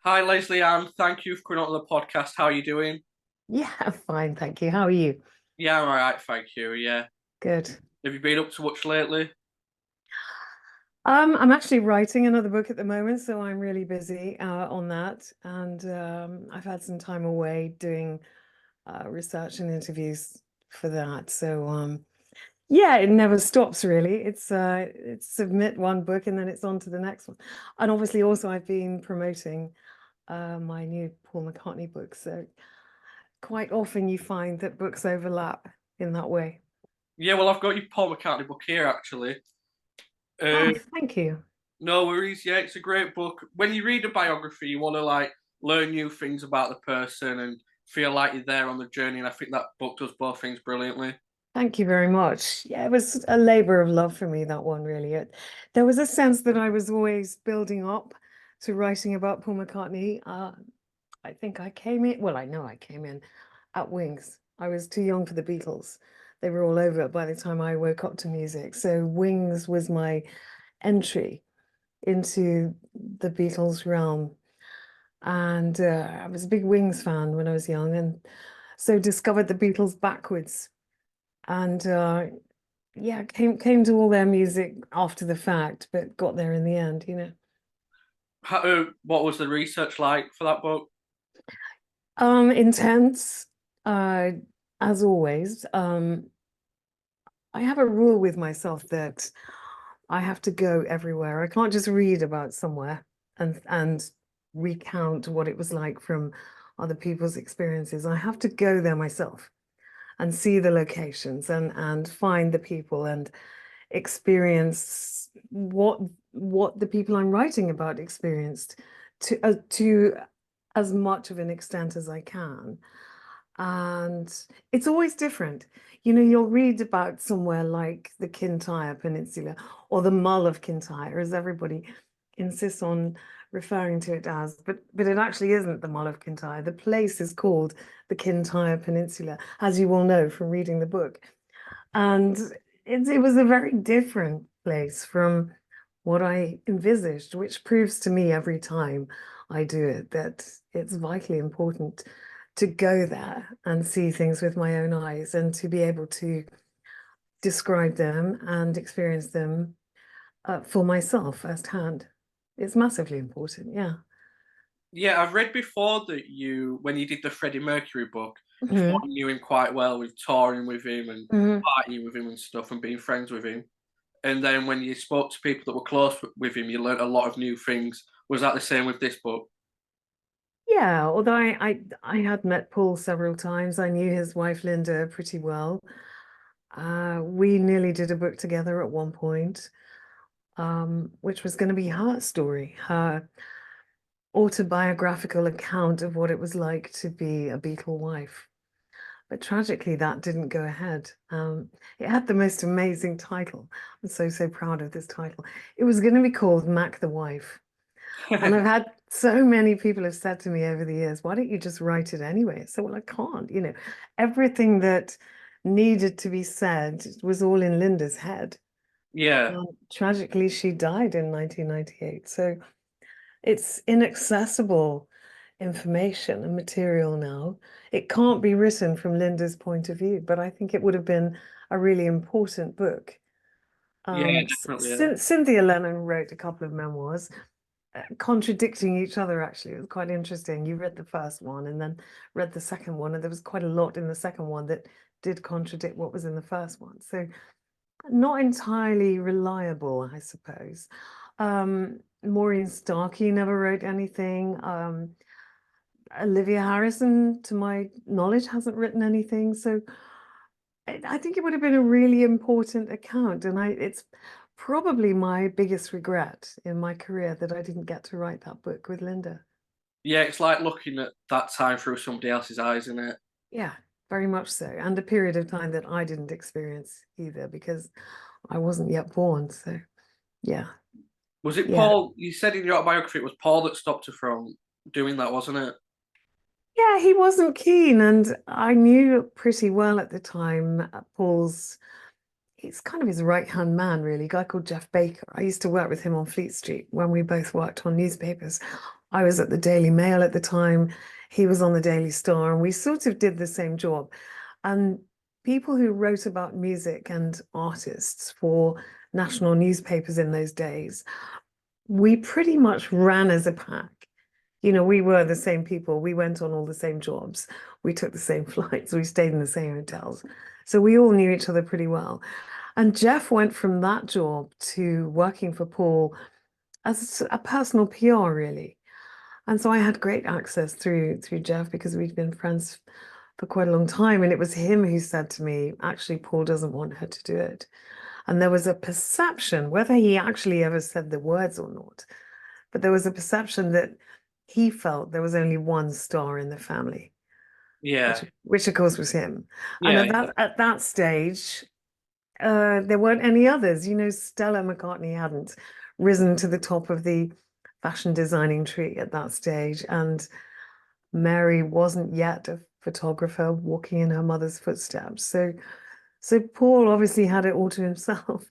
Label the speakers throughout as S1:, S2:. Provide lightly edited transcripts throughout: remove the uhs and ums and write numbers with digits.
S1: Hi, Lesley-Ann. Thank you for coming on the podcast. How are you doing?
S2: Yeah, I'm fine, thank you. How are you?
S1: Yeah, I'm all right, thank you. Yeah.
S2: Good.
S1: Have you been up to much lately?
S2: I'm actually writing another book at the moment, so I'm really busy on that. And I've had some time away doing research and interviews for that. So yeah, it never stops really. It's submit one book and then it's on to the next one. And obviously also I've been promoting my new Paul McCartney book. So quite often you find that books overlap in that way.
S1: Yeah, well, I've got your Paul McCartney book here, actually. Uh,
S2: Oh, thank you.
S1: no worries. Yeah, it's a great book. When you read a biography, you want to learn new things about the person and feel like you're there on the journey. And I think that book does both things brilliantly.
S2: Thank you very much. Yeah, it was a labor of love for me, that one, really. There was a sense that I was always building up to writing about Paul McCartney. I think I came in, well, I know I came in at Wings. I was too young for the Beatles. They were all over it by the time I woke up to music. So Wings was my entry into the Beatles realm. And I was a big Wings fan when I was young, and so discovered the Beatles backwards. And yeah, came to all their music after the fact, but got there in the end.
S1: What was the research like for that book?
S2: Intense, uh, as always. I have a rule with myself that I have to go everywhere. I can't just read about somewhere and recount what it was like from other people's experiences. I have to go there myself and see the locations and find the people and experience what the people I'm writing about experienced to as much of an extent as I can. And it's always different. You'll read about somewhere like the Kintyre Peninsula or the Mull of Kintyre, as everybody insists on referring to it as, but it actually isn't the Mull of Kintyre. The place is called the Kintyre Peninsula, as you will know from reading the book. And it was a very different place from what I envisaged, which proves to me every time I do it that it's vitally important to go there and see things with my own eyes and to be able to describe them and experience them for myself firsthand. It's massively important, yeah.
S1: Yeah, I've read before that when you did the Freddie Mercury book, you thought
S2: Hmm.
S1: you knew him quite well with touring with him and
S2: Hmm.
S1: partying with him and stuff and being friends with him. And then when you spoke to people that were close with him, you learnt a lot of new things. Was that the same with this book?
S2: Yeah, although I had met Paul several times. I knew his wife Linda pretty well. We nearly did a book together at one point, which was going to be her story, her autobiographical account of what it was like to be a Beatle wife. But tragically, that didn't go ahead. It had the most amazing title. I'm so proud of this title. It was going to be called Mac the Wife. And I've had so many people have said to me over the years, why don't you just write it anyway? So, well, I can't, everything that needed to be said was all in Linda's head.
S1: Yeah,
S2: Tragically, she died in 1998. So it's inaccessible information and material now. It can't be written from Linda's point of view, but I think it would have been a really important book.
S1: yeah, definitely. Yeah.
S2: Since Cynthia Lennon wrote a couple of memoirs, contradicting each other, actually. It was quite interesting. You read the first one and then read the second one, and there was quite a lot in the second one that did contradict what was in the first one. So not entirely reliable, I suppose. Maureen Starkey never wrote anything. Olivia Harrison, to my knowledge, hasn't written anything. So I think it would have been a really important account, and it's probably my biggest regret in my career that I didn't get to write that book with Linda.
S1: Yeah, it's like looking at that time through somebody else's eyes, isn't it?
S2: Yeah, very much so. And a period of time that I didn't experience either because I wasn't yet born. So yeah,
S1: Was it
S2: yeah.
S1: Paul? You said in your autobiography it was Paul that stopped her from doing that, wasn't it?
S2: Yeah, he wasn't keen, and I knew pretty well at the time Paul's he's kind of his right-hand man, really, a guy called Jeff Baker. I used to work with him on Fleet Street when we both worked on newspapers. I was at the Daily Mail at the time. He was on the Daily Star, and we sort of did the same job. And people who wrote about music and artists for national newspapers in those days, we pretty much ran as a pack. You know, we were the same people. We went on all the same jobs. We took the same flights. We stayed in the same hotels. So we all knew each other pretty well. And Jeff went from that job to working for Paul as a personal PR, really. And so I had great access through Jeff because we'd been friends for quite a long time. And it was him who said to me, actually, Paul doesn't want her to do it. And there was a perception, whether he actually ever said the words or not, but there was a perception that he felt there was only one star in the family,
S1: Yeah,
S2: which of course was him. And
S1: yeah,
S2: at that stage, there weren't any others. You know, Stella McCartney hadn't risen to the top of the fashion designing tree at that stage, and Mary wasn't yet a photographer walking in her mother's footsteps. So Paul obviously had it all to himself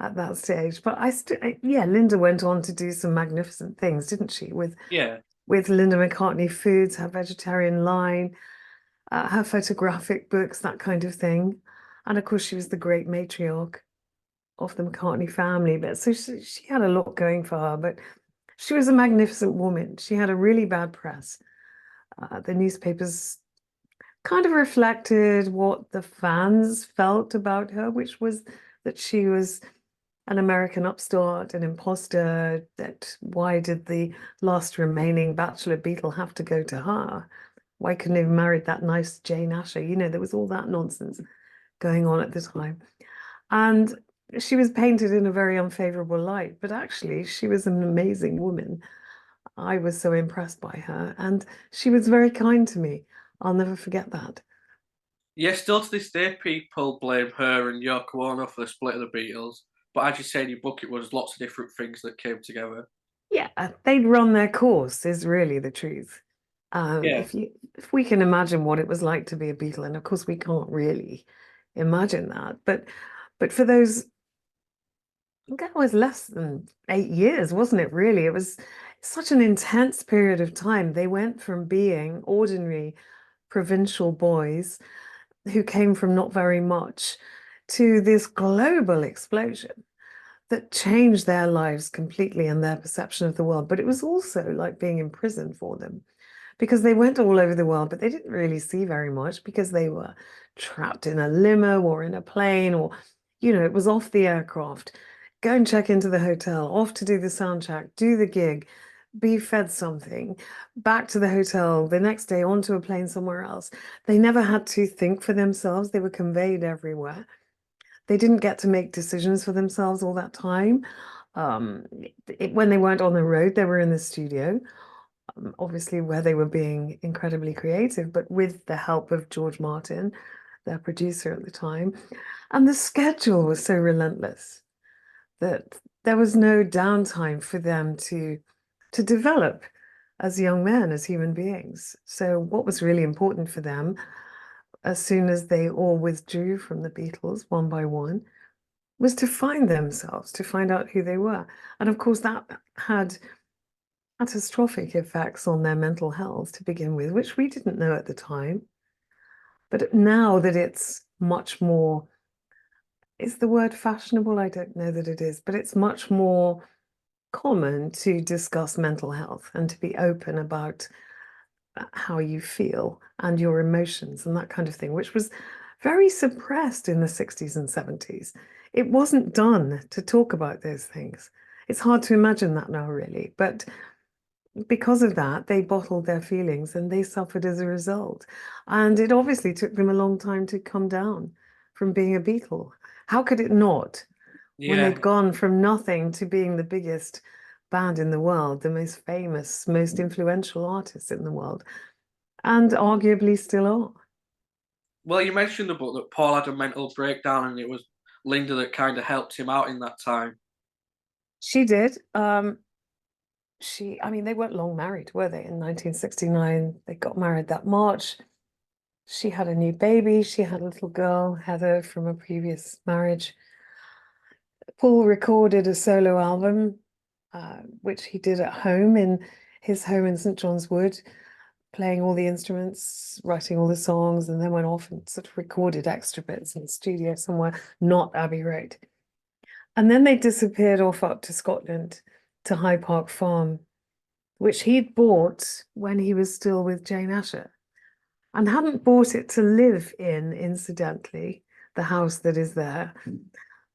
S2: at that stage. But yeah, Linda went on to do some magnificent things, didn't she?
S1: yeah.
S2: With Linda McCartney Foods, her vegetarian line, her photographic books, that kind of thing. And of course, she was the great matriarch of the McCartney family. But so she had a lot going for her. But she was a magnificent woman. She had a really bad press. The newspapers kind of reflected what the fans felt about her, which was that she was an American upstart, an imposter, that why did the last remaining bachelor Beatle have to go to her? Why couldn't he have married that nice Jane Asher? You know, there was all that nonsense going on at the time. And she was painted in a very unfavorable light, but actually she was an amazing woman. I was so impressed by her, and she was very kind to me. I'll never forget that.
S1: Yeah, still to this day, people blame her and Yoko Ono for the split of the Beatles. But as you say in your book, it was lots of different things that came together.
S2: Yeah, they'd run their course is really the truth.
S1: Yeah,
S2: If we can imagine what it was like to be a Beatle, and of course we can't really imagine that, but for those, that was less than 8 years, wasn't it, really? It was such an intense period of time. They went from being ordinary provincial boys who came from not very much to this global explosion that changed their lives completely and their perception of the world. But it was also like being in prison for them because they went all over the world, but they didn't really see very much because they were trapped in a limo or in a plane, or, you know, it was off the aircraft, go and check into the hotel, off to do the sound check, do the gig, be fed something, back to the hotel, the next day onto a plane somewhere else. They never had to think for themselves. They were conveyed everywhere. They didn't get to make decisions for themselves all that time. When they weren't on the road, they were in the studio, obviously where they were being incredibly creative, but with the help of George Martin, their producer at the time. And the schedule was so relentless that there was no downtime for them to develop as young men, as human beings. So what was really important for them, as soon as they all withdrew from the Beatles one by one, was to find themselves, to find out who they were. And of course, that had catastrophic effects on their mental health to begin with, which we didn't know at the time. But now that it's much more, is the word fashionable? I don't know that it is, but it's much more common to discuss mental health and to be open about how you feel and your emotions and that kind of thing, which was very suppressed in the 60s and 70s. It wasn't done to talk about those things. It's hard to imagine that now, really. But because of that, they bottled their feelings and they suffered as a result. And it obviously took them a long time to come down from being a Beatle. How could it not? When
S1: yeah.
S2: they'd gone from nothing to being the biggest band in the world, the most famous, most influential artists in the world, and arguably still are.
S1: Well, you mentioned the book that Paul had a mental breakdown, and it was Linda that kind of helped him out in that time.
S2: She did. I mean, they weren't long married, were they? In 1969, they got married that March. She had a new baby. She had a little girl, Heather, from a previous marriage. Paul recorded a solo album, which he did at home in his home in St. John's Wood, playing all the instruments, writing all the songs, and then went off and sort of recorded extra bits in the studio somewhere, not Abbey Road. And then they disappeared off up to Scotland to High Park Farm, which he'd bought when he was still with Jane Asher, and hadn't bought it to live in, incidentally, the house that is there,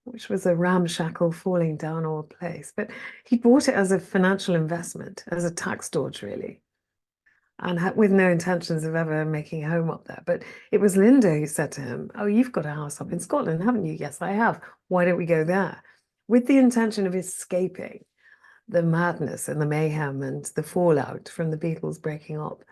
S2: which was a ramshackle falling down old place. But he bought it as a financial investment, as a tax dodge, really, and with no intentions of ever making a home up there. But it was Linda who said to him, "Oh, you've got a house up in Scotland, haven't you?" "Yes, I have. Why don't we go there?" With the intention of escaping the madness and the mayhem and the fallout from the Beatles breaking up,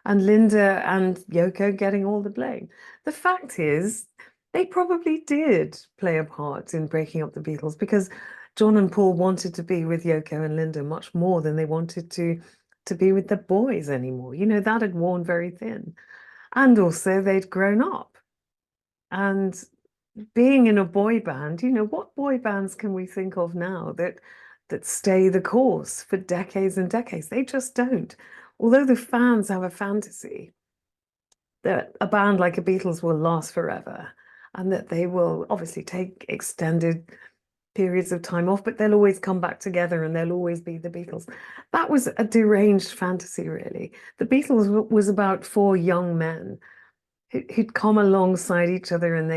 S2: and Linda and Yoko getting all the blame. The fact is, they probably did play a part in breaking up the Beatles, because John and Paul wanted to be with Yoko and Linda much more than they wanted to be with the boys anymore. You know, that had worn very thin. And also they'd grown up. And being in a boy band, you know, what boy bands can we think of now that stay the course for decades and decades? They just don't. Although the fans have a fantasy that a band like the Beatles will last forever, and that they will obviously take extended periods of time off, but they'll always come back together and they'll always be the Beatles. That was a deranged fantasy, really. The Beatles was about four young men who'd come alongside each other, and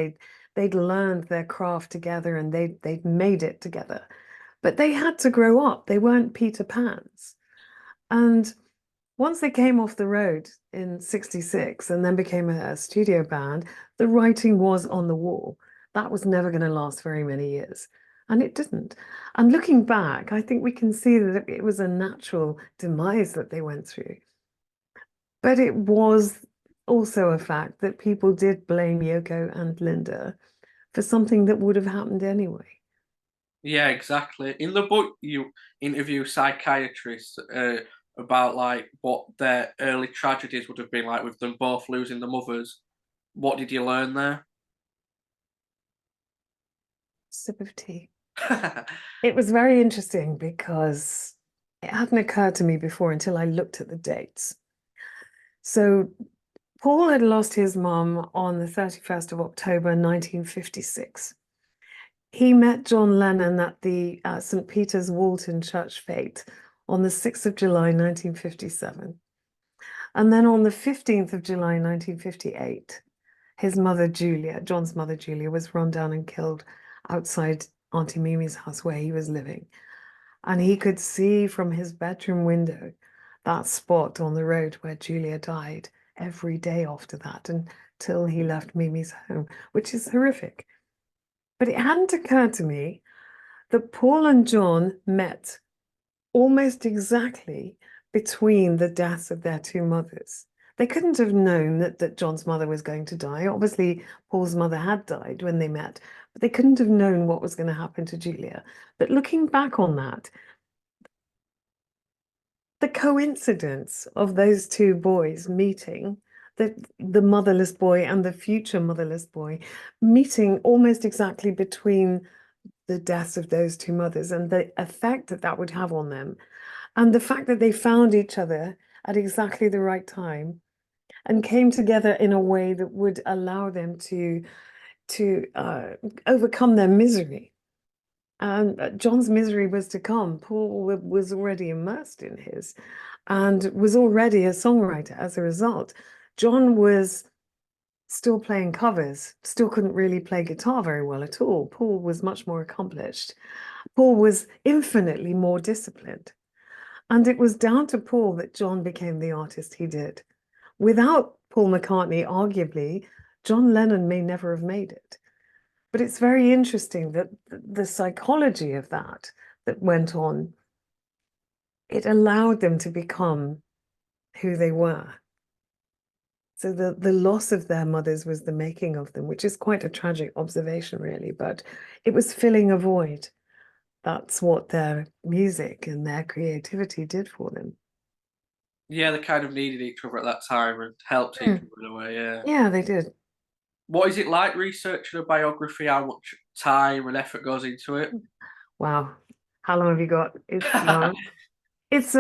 S2: they'd learned their craft together, and they'd made it together. But they had to grow up. They weren't Peter Pans. And once they came off the road in 66 and then became a studio band, the writing was on the wall. That was never going to last very many years. And it didn't. And looking back, I think we can see that it was a natural demise that they went through. But it was also a fact that people did blame Yoko and Linda for something that would have happened anyway.
S1: Yeah, exactly. In the book, you interview psychiatrists about like what their early tragedies would have been like with them both losing their mothers. What did you learn there?
S2: Sip of tea. It was very interesting because it hadn't occurred to me before until I looked at the dates. So Paul had lost his mum on the 31st of October, 1956. He met John Lennon at the St. Peter's Walton Church fete on the 6th of July, 1957. And then on the 15th of July, 1958, his mother, Julia, John's mother, Julia, was run down and killed outside Auntie Mimi's house where he was living. And he could see from his bedroom window that spot on the road where Julia died every day after that until he left Mimi's home, which is horrific. But it hadn't occurred to me that Paul and John met almost exactly between the deaths of their two mothers. They couldn't have known that John's mother was going to die. Obviously, Paul's mother had died when they met, but they couldn't have known what was going to happen to Julia. But looking back on that, the coincidence of those two boys meeting, the motherless boy and the future motherless boy, meeting almost exactly between the deaths of those two mothers, and the effect that that would have on them, and the fact that they found each other at exactly the right time and came together in a way that would allow them to overcome their misery. And John's misery was to come. Paul was already immersed in his, and was already a songwriter as a result. John was still playing covers, still couldn't really play guitar very well at all. Paul was much more accomplished. Paul was infinitely more disciplined. And it was down to Paul that John became the artist he did. Without Paul McCartney, arguably, John Lennon may never have made it. But it's very interesting that the psychology of that went on, it allowed them to become who they were. So the loss of their mothers was the making of them, which is quite a tragic observation, really, but it was filling a void. That's what their music and their creativity did for them.
S1: Yeah, they kind of needed each other at that time and helped each
S2: Mm.
S1: other in a way, yeah.
S2: Yeah, they did.
S1: What is it like researching a biography? How much time and effort goes into it?
S2: Wow. How long have you got? It's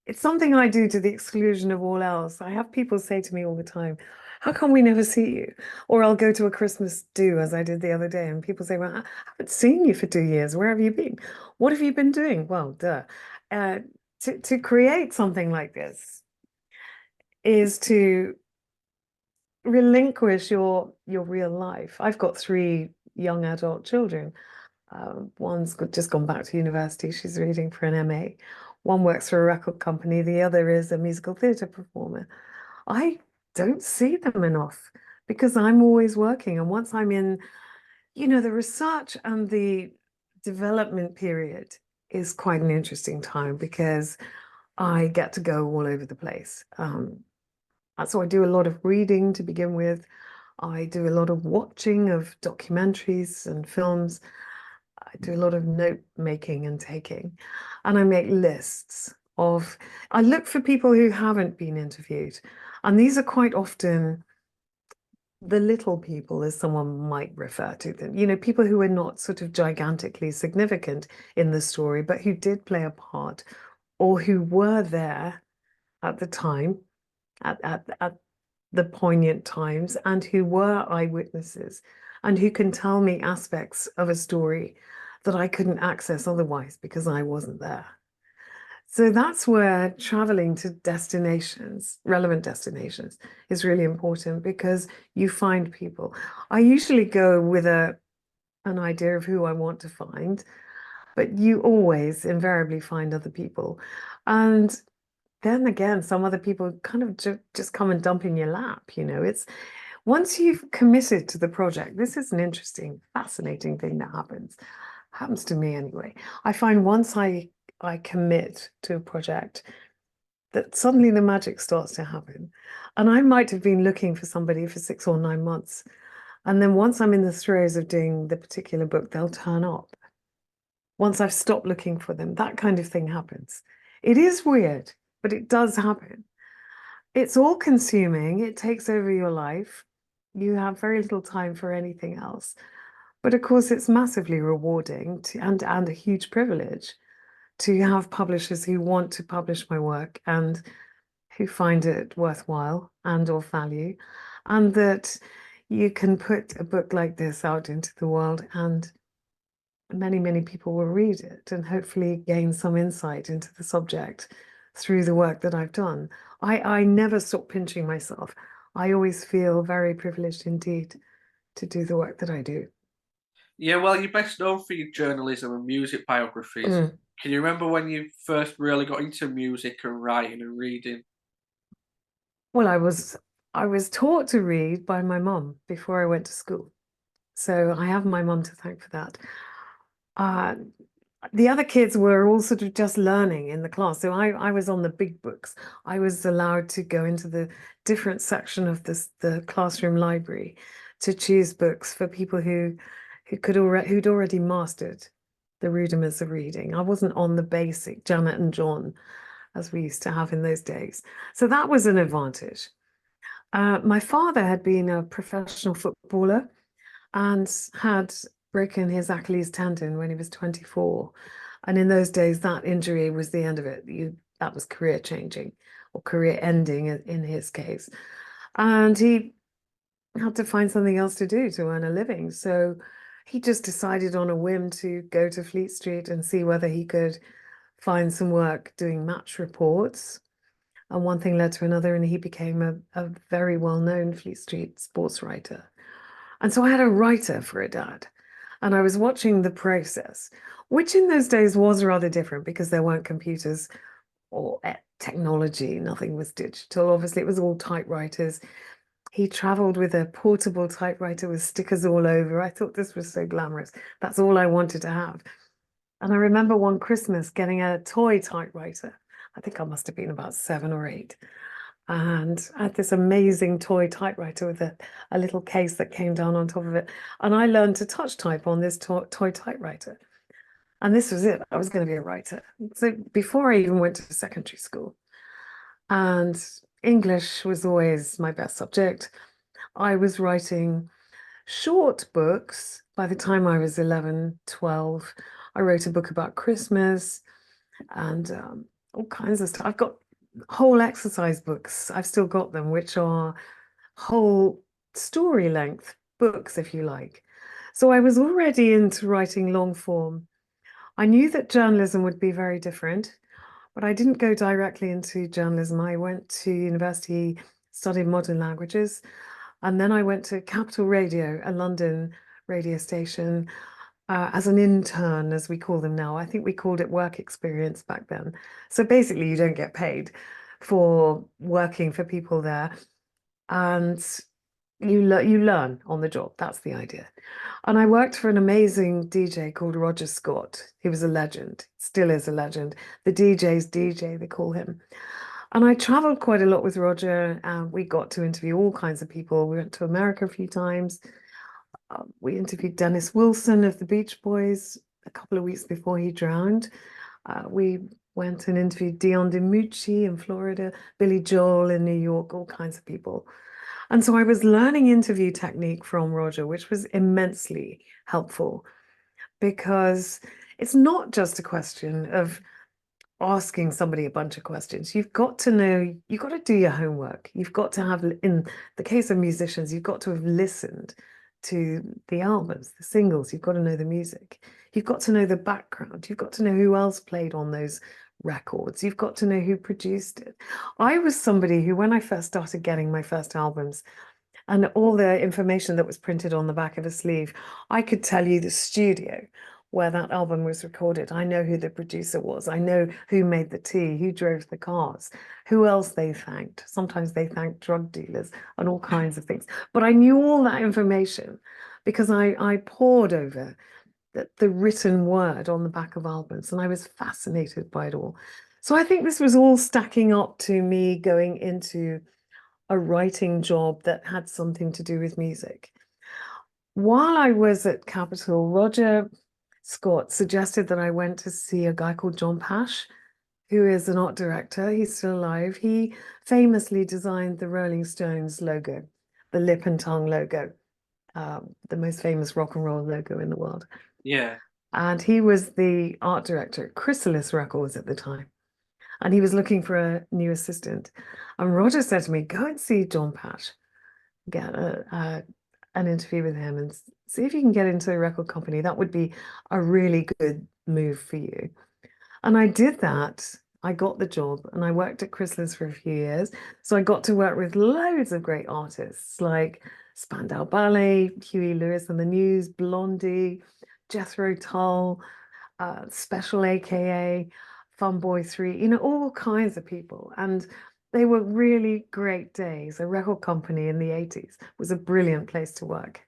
S2: it's something I do to the exclusion of all else. I have people say to me all the time, how come we never see you? Or I'll go to a Christmas do, as I did the other day, and people say, well, I haven't seen you for 2 years. Where have you been? What have you been doing? Well, duh. Uh, to create something like this is to relinquish your real life. I've got three young adult children. Just gone back to university. She's reading for an MA. One works for a record company. The other is a musical theatre performer. I don't see them enough because I'm always working. And once I'm in, the research and the development period is quite an interesting time because I get to go all over the place. So I do a lot of reading to begin with. I do a lot of watching of documentaries and films. I do a lot of note making and taking, and I make lists of, I look for people who haven't been interviewed. And these are quite often the little people, as someone might refer to them, people who are not sort of gigantically significant in the story, but who did play a part or who were there at the time, at the poignant times, and who were eyewitnesses and who can tell me aspects of a story that I couldn't access otherwise because I wasn't there. So that's where traveling to destinations, relevant destinations, is really important because you find people. I usually go with an idea of who I want to find, but you always invariably find other people. And then again, some other people kind of just come and dump in your lap. It's once you've committed to the project, this is an interesting, fascinating thing that happens to me anyway. I find once I commit to a project that suddenly the magic starts to happen. And I might have been looking for somebody for 6 or 9 months. And then once I'm in the throes of doing the particular book, they'll turn up. Once I've stopped looking for them, that kind of thing happens. It is weird, but it does happen. It's all consuming. It takes over your life. You have very little time for anything else. But of course, it's massively rewarding and a huge privilege to have publishers who want to publish my work and who find it worthwhile and of value, and that you can put a book like this out into the world and many, many people will read it and hopefully gain some insight into the subject through the work that I've done. I never stop pinching myself. I always feel very privileged indeed to do the work that I do.
S1: Yeah, well, you're best known for your journalism and music biographies.
S2: Mm.
S1: Can you remember when you first really got into music and writing and reading?
S2: Well, I was taught to read by my mum before I went to school. So I have my mum to thank for that. Uh, the other kids were all sort of just learning in the class. So I was on the big books. I was allowed to go into the different section of the classroom library to choose books for people who'd already mastered the rudiments of reading. I wasn't on the basic Janet and John as we used to have in those days. So that was an advantage. My father had been a professional footballer and had broken his Achilles tendon when he was 24. And in those days, that injury was the end of it. That was career changing or career ending in his case. And he had to find something else to do to earn a living. So he just decided on a whim to go to Fleet Street and see whether he could find some work doing match reports. And one thing led to another, and he became a very well-known Fleet Street sports writer. And so I had a writer for a dad. And I was watching the process, which in those days was rather different because there weren't computers or technology. Nothing was digital. Obviously, it was all typewriters. He traveled with a portable typewriter with stickers all over. I thought this was so glamorous. That's all I wanted to have. And I remember one Christmas getting a toy typewriter. I think I must have been about 7 or 8. And I had this amazing toy typewriter with a little case that came down on top of it. And I learned to touch type on this toy typewriter. And this was it. I was going to be a writer. So before I even went to secondary school. And English was always my best subject. I was writing short books by the time I was 11, 12. I wrote a book about Christmas and all kinds of stuff. I've got whole exercise books. I've still got them, which are whole story length books, if you like. So I was already into writing long form. I knew that journalism would be very different, but I didn't go directly into journalism. I went to university, studied modern languages, and then I went to Capital Radio, a London radio station, as an intern, as we call them now. I think we called it work experience back then. So basically, you don't get paid for working for people there, and you learn on the job. That's the idea. And I worked for an amazing DJ called Roger Scott. He was a legend, still is a legend. The DJ's DJ, they call him. And I traveled quite a lot with Roger, and we got to interview all kinds of people. We went to America a few times. We interviewed Dennis Wilson of the Beach Boys a couple of weeks before he drowned. We went and interviewed Dion DiMucci in Florida, Billy Joel in New York, all kinds of people. And so I was learning interview technique from Roger, which was immensely helpful because it's not just a question of asking somebody a bunch of questions. You've got to know, you've got to do your homework. You've got to have, in the case of musicians, you've got to have listened to the albums, the singles. You've got to know the music. You've got to know the background. You've got to know who else played on those records. You've got to know who produced it. I was somebody who, when I first started getting my first albums, and all the information that was printed on the back of a sleeve, I could tell you the studio where that album was recorded. I know who the producer was. I know who made the tea, who drove the cars, who else they thanked. Sometimes they thanked drug dealers and all kinds of things. But I knew all that information because I pored over the written word on the back of albums, and I was fascinated by it all. So I think this was all stacking up to me going into a writing job that had something to do with music. While I was at Capitol, Roger Scott suggested that I went to see a guy called John Pash, who is an art director. He's still alive. He famously designed the Rolling Stones logo, the lip and tongue logo, the most famous rock and roll logo in the world.
S1: Yeah.
S2: And he was the art director at Chrysalis Records at the time. And he was looking for a new assistant. And Roger said to me, go and see John Patch, get an interview with him and see if you can get into a record company. That would be a really good move for you. And I did that. I got the job and I worked at Chrysalis for a few years. So I got to work with loads of great artists like Spandau Ballet, Huey Lewis and the News, Blondie, Jethro Tull, Special AKA, Fun Boy 3, all kinds of people. And they were really great days. A record company in the 80s was a brilliant place to work.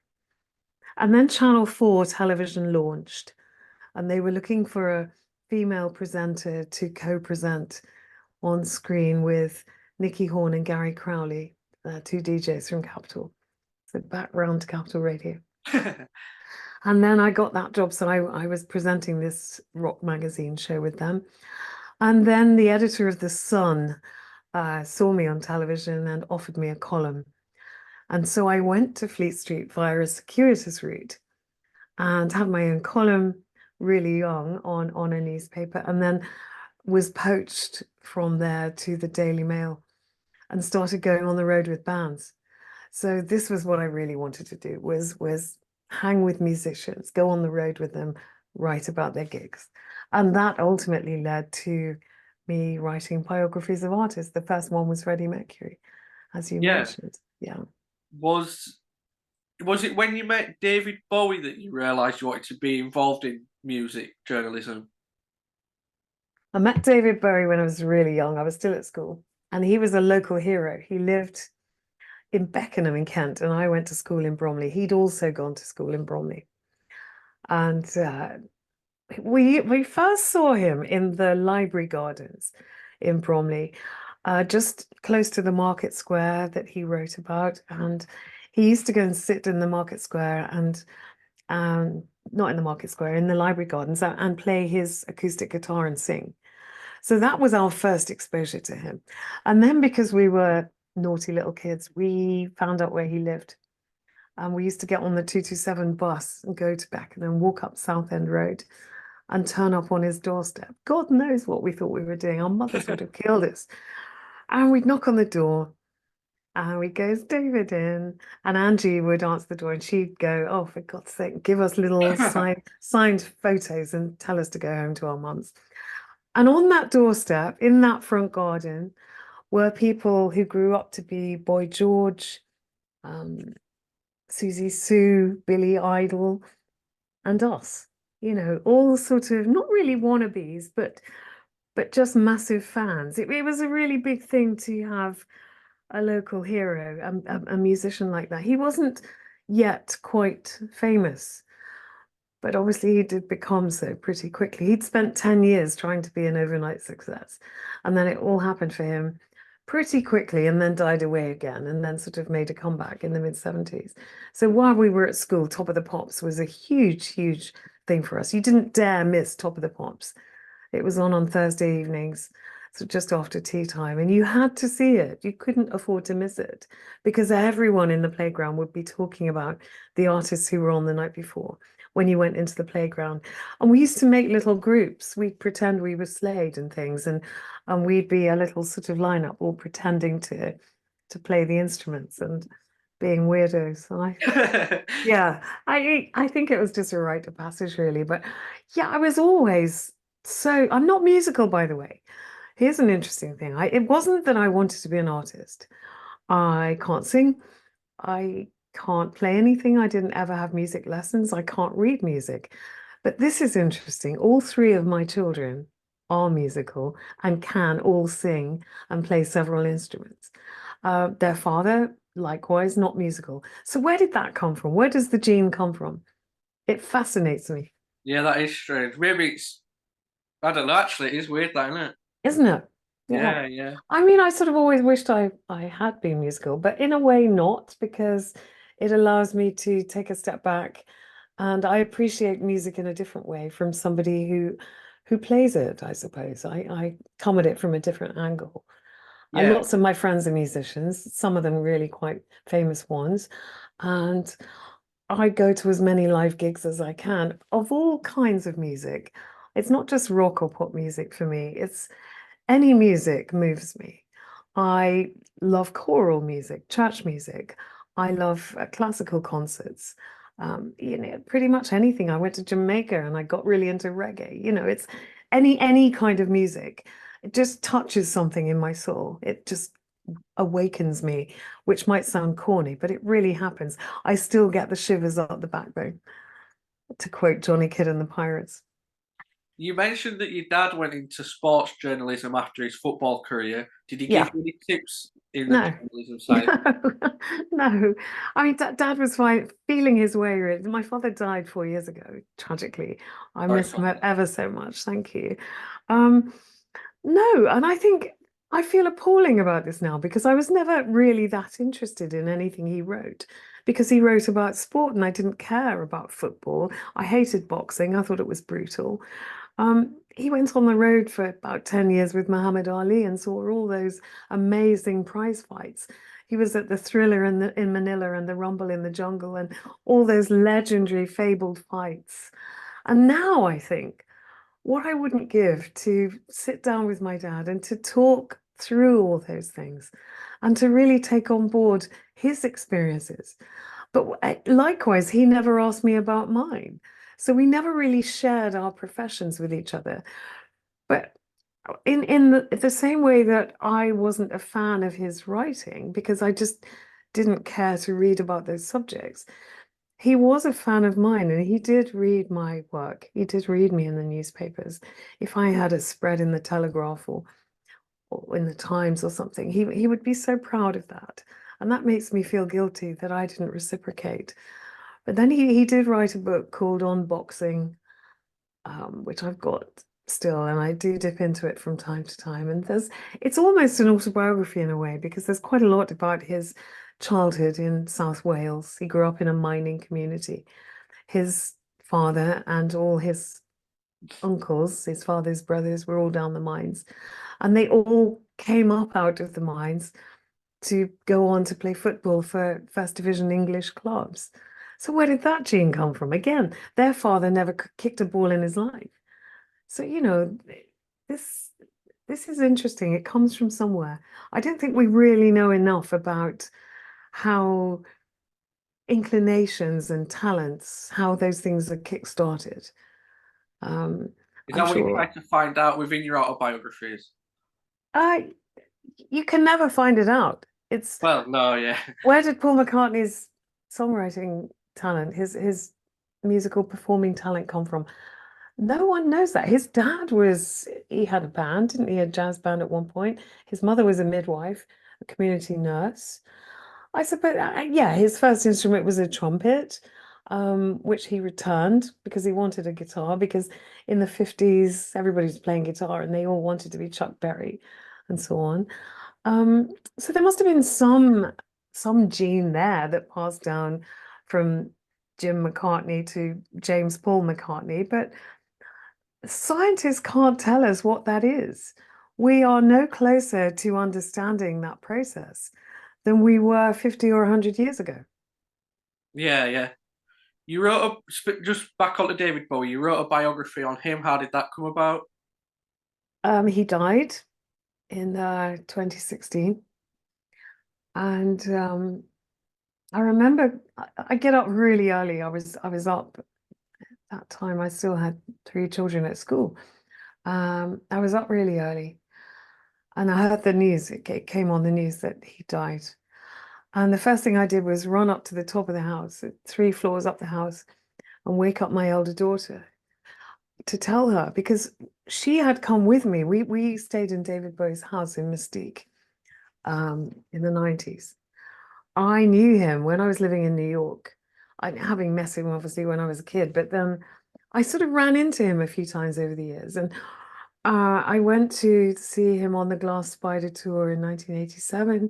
S2: And then Channel 4 television launched, and they were looking for a female presenter to co-present on screen with Nicky Horn and Gary Crowley, two DJs from Capitol. So back round to Capitol Radio. And then I got that job. So I was presenting this rock magazine show with them. And then the editor of The Sun saw me on television and offered me a column. And so I went to Fleet Street via a circuitous route and had my own column really young on a newspaper, and then was poached from there to the Daily Mail and started going on the road with bands. So this was what I really wanted to do, was hang with musicians, go on the road with them, write about their gigs. And that ultimately led to me writing biographies of artists. The first one was Freddie Mercury, as you
S1: Yeah.
S2: mentioned. Yeah.
S1: Was it when you met David Bowie that you realised you wanted to be involved in music journalism?
S2: I met David Bowie when I was really young. I was still at school, and he was a local hero. He lived in Beckenham in Kent, and I went to school in Bromley. He'd also gone to school in Bromley. And we first saw him in the library gardens in Bromley, just close to the market square that he wrote about. And he used to go and sit in the market square and not in the market square, in the library gardens, and play his acoustic guitar and sing. So that was our first exposure to him. And then because we were naughty little kids, we found out where he lived. And we used to get on the 227 bus and go to Beckenham and walk up Southend Road and turn up on his doorstep. God knows what we thought we were doing. Our mothers would have killed us. And we'd knock on the door, and we goes David in, and Angie would answer the door, and she'd go, "Oh, for God's sake, give us little signed photos and tell us to go home to our mums." And on that doorstep, in that front garden, were people who grew up to be Boy George, Susie Sue, Billy Idol, and us. You know, all sort of not really wannabes, but just massive fans. It was a really big thing to have a local hero, a musician like that. He wasn't yet quite famous, but obviously he did become so pretty quickly. He'd spent 10 years trying to be an overnight success, and then it all happened for him pretty quickly and then died away again and then sort of made a comeback in the mid-70s. So while we were at school, Top of the Pops was a huge, huge thing for us. You didn't dare miss Top of the Pops. It was on Thursday evenings, so just after tea time, and you had to see it. You couldn't afford to miss it because everyone in the playground would be talking about the artists who were on the night before when you went into the playground. And we used to make little groups. We'd pretend we were Slade and things, and we'd be a little sort of lineup, all pretending to play the instruments and being weirdos. Yeah, I think it was just a rite of passage, really. But yeah, I was always so. I'm not musical, by the way. Here's an interesting thing. It wasn't that I wanted to be an artist. I can't sing. I can't play anything. I didn't ever have music lessons. I can't read music. But this is interesting. All three of my children are musical and can all sing and play several instruments. Their father, likewise, not musical. So where did that come from? Where does the gene come from? It fascinates me,
S1: Yeah, that is strange. Maybe it's, I don't know, actually, it is weird, that, isn't it?
S2: isn't it? Yeah.
S1: Yeah, yeah.
S2: I mean, I sort of always wished I had been musical, but in a way not, because it allows me to take a step back and I appreciate music in a different way from somebody who plays it, I suppose. I come at it from a different angle.
S1: Yeah.
S2: Lots of my friends are musicians, some of them really quite famous ones, and I go to as many live gigs as I can of all kinds of music. It's not just rock or pop music for me. It's any music moves me. I love choral music, church music. I love classical concerts. You know, pretty much anything. I went to Jamaica and I got really into reggae. You know, it's any kind of music. It just touches something in my soul. It just awakens me, which might sound corny, but it really happens. I still get the shivers up the backbone, to quote Johnny Kidd and the Pirates.
S1: You mentioned that your dad went into sports journalism after his football career. Did he give
S2: Yeah.
S1: you any tips in the
S2: No,
S1: journalism side?
S2: no, no. I mean, Dad was fine, feeling his way. Really. My father died 4 years ago, tragically. I
S1: Sorry
S2: miss
S1: for
S2: him
S1: that.
S2: ever so much. Thank you. Um, no, and I think I feel appalling about this now because I was never really that interested in anything he wrote because he wrote about sport and I didn't care about football. I hated boxing. I thought it was brutal. He went on the road for about 10 years with Muhammad Ali and saw all those amazing prize fights. He was at the Thriller in Manila and the Rumble in the Jungle and all those legendary fabled fights. And now I think what I wouldn't give to sit down with my dad and to talk through all those things and to really take on board his experiences. But likewise, he never asked me about mine. So we never really shared our professions with each other. But in the same way that I wasn't a fan of his writing because I just didn't care to read about those subjects, he was a fan of mine and he did read my work. He did read me in the newspapers. If I had a spread in the Telegraph or in the Times or something, he would be so proud of that. And that makes me feel guilty that I didn't reciprocate. But then he did write a book called On Boxing, which I've got still, and I do dip into it from time to time. And it's almost an autobiography in a way because there's quite a lot about his childhood in South Wales. He grew up in a mining community. His father and all his uncles, his father's brothers, were all down the mines, and they all came up out of the mines to go on to play football for First Division English clubs. So where did that gene come from? Again, their father never kicked a ball in his life. So, this this is interesting. It comes from somewhere. I don't think we really know enough about how inclinations and talents, how those things are kick-started. Um,
S1: Is
S2: I'm
S1: that what you
S2: sure
S1: try to find out within your autobiographies?
S2: uh, you can never find it out. It's
S1: Well, no, yeah.
S2: where did Paul McCartney's songwriting talent, his musical performing talent come from? No one knows that. His dad he had a band, didn't he? A jazz band at one point. His mother was a midwife, a community nurse. I suppose, yeah, his first instrument was a trumpet, which he returned because he wanted a guitar, because in the 50s, everybody was playing guitar and they all wanted to be Chuck Berry and so on. Um, so there must have been some gene there that passed down from Jim McCartney to James Paul McCartney, but scientists can't tell us what that is. We are no closer to understanding that process than we were 50 or 100 years ago.
S1: Yeah, yeah. You wrote just back on to David Bowie, you wrote a biography on him. How did that come about?
S2: He died in 2016, and I remember I get up really early. I was up that time. I still had three children at school. I was up really early, and I heard the news. It came on the news that he died. And the first thing I did was run up to the top of the house, 3 floors up the house, and wake up my elder daughter to tell her, because she had come with me. We stayed in David Bowie's house in Mystique in the 90s. I knew him when I was living in New York. Having met him obviously when I was a kid, but then I sort of ran into him a few times over the years. And I went to see him on the Glass Spider tour in 1987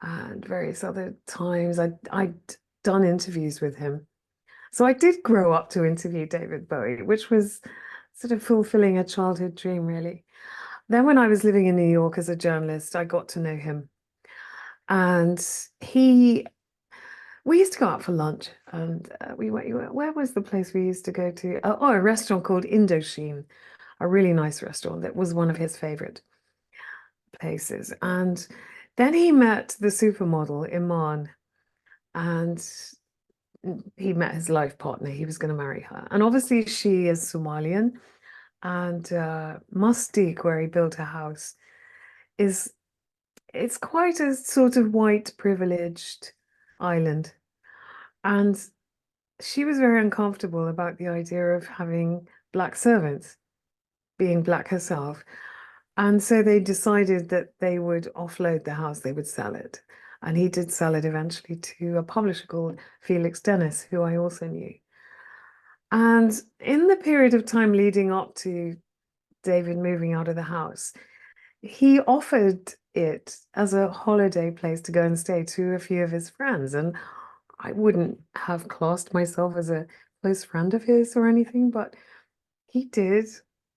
S2: and various other times. I'd done interviews with him. So I did grow up to interview David Bowie, which was sort of fulfilling a childhood dream, really. Then when I was living in New York as a journalist, I got to know him. And we used to go out for lunch, and where was the place we used to go to? A restaurant called Indochine, a really nice restaurant that was one of his favorite places. And then he met the supermodel Iman, and he met his life partner. He was going to marry her. And obviously she is Somalian, and Mustique, where he built a house, is it's quite a sort of white privileged island. And she was very uncomfortable about the idea of having black servants, being black herself. And so they decided that they would offload the house, they would sell it. And he did sell it eventually to a publisher called Felix Dennis, who I also knew. And in the period of time leading up to David moving out of the house, he offered it as a holiday place to go and stay to a few of his friends. And I wouldn't have classed myself as a close friend of his or anything, but he did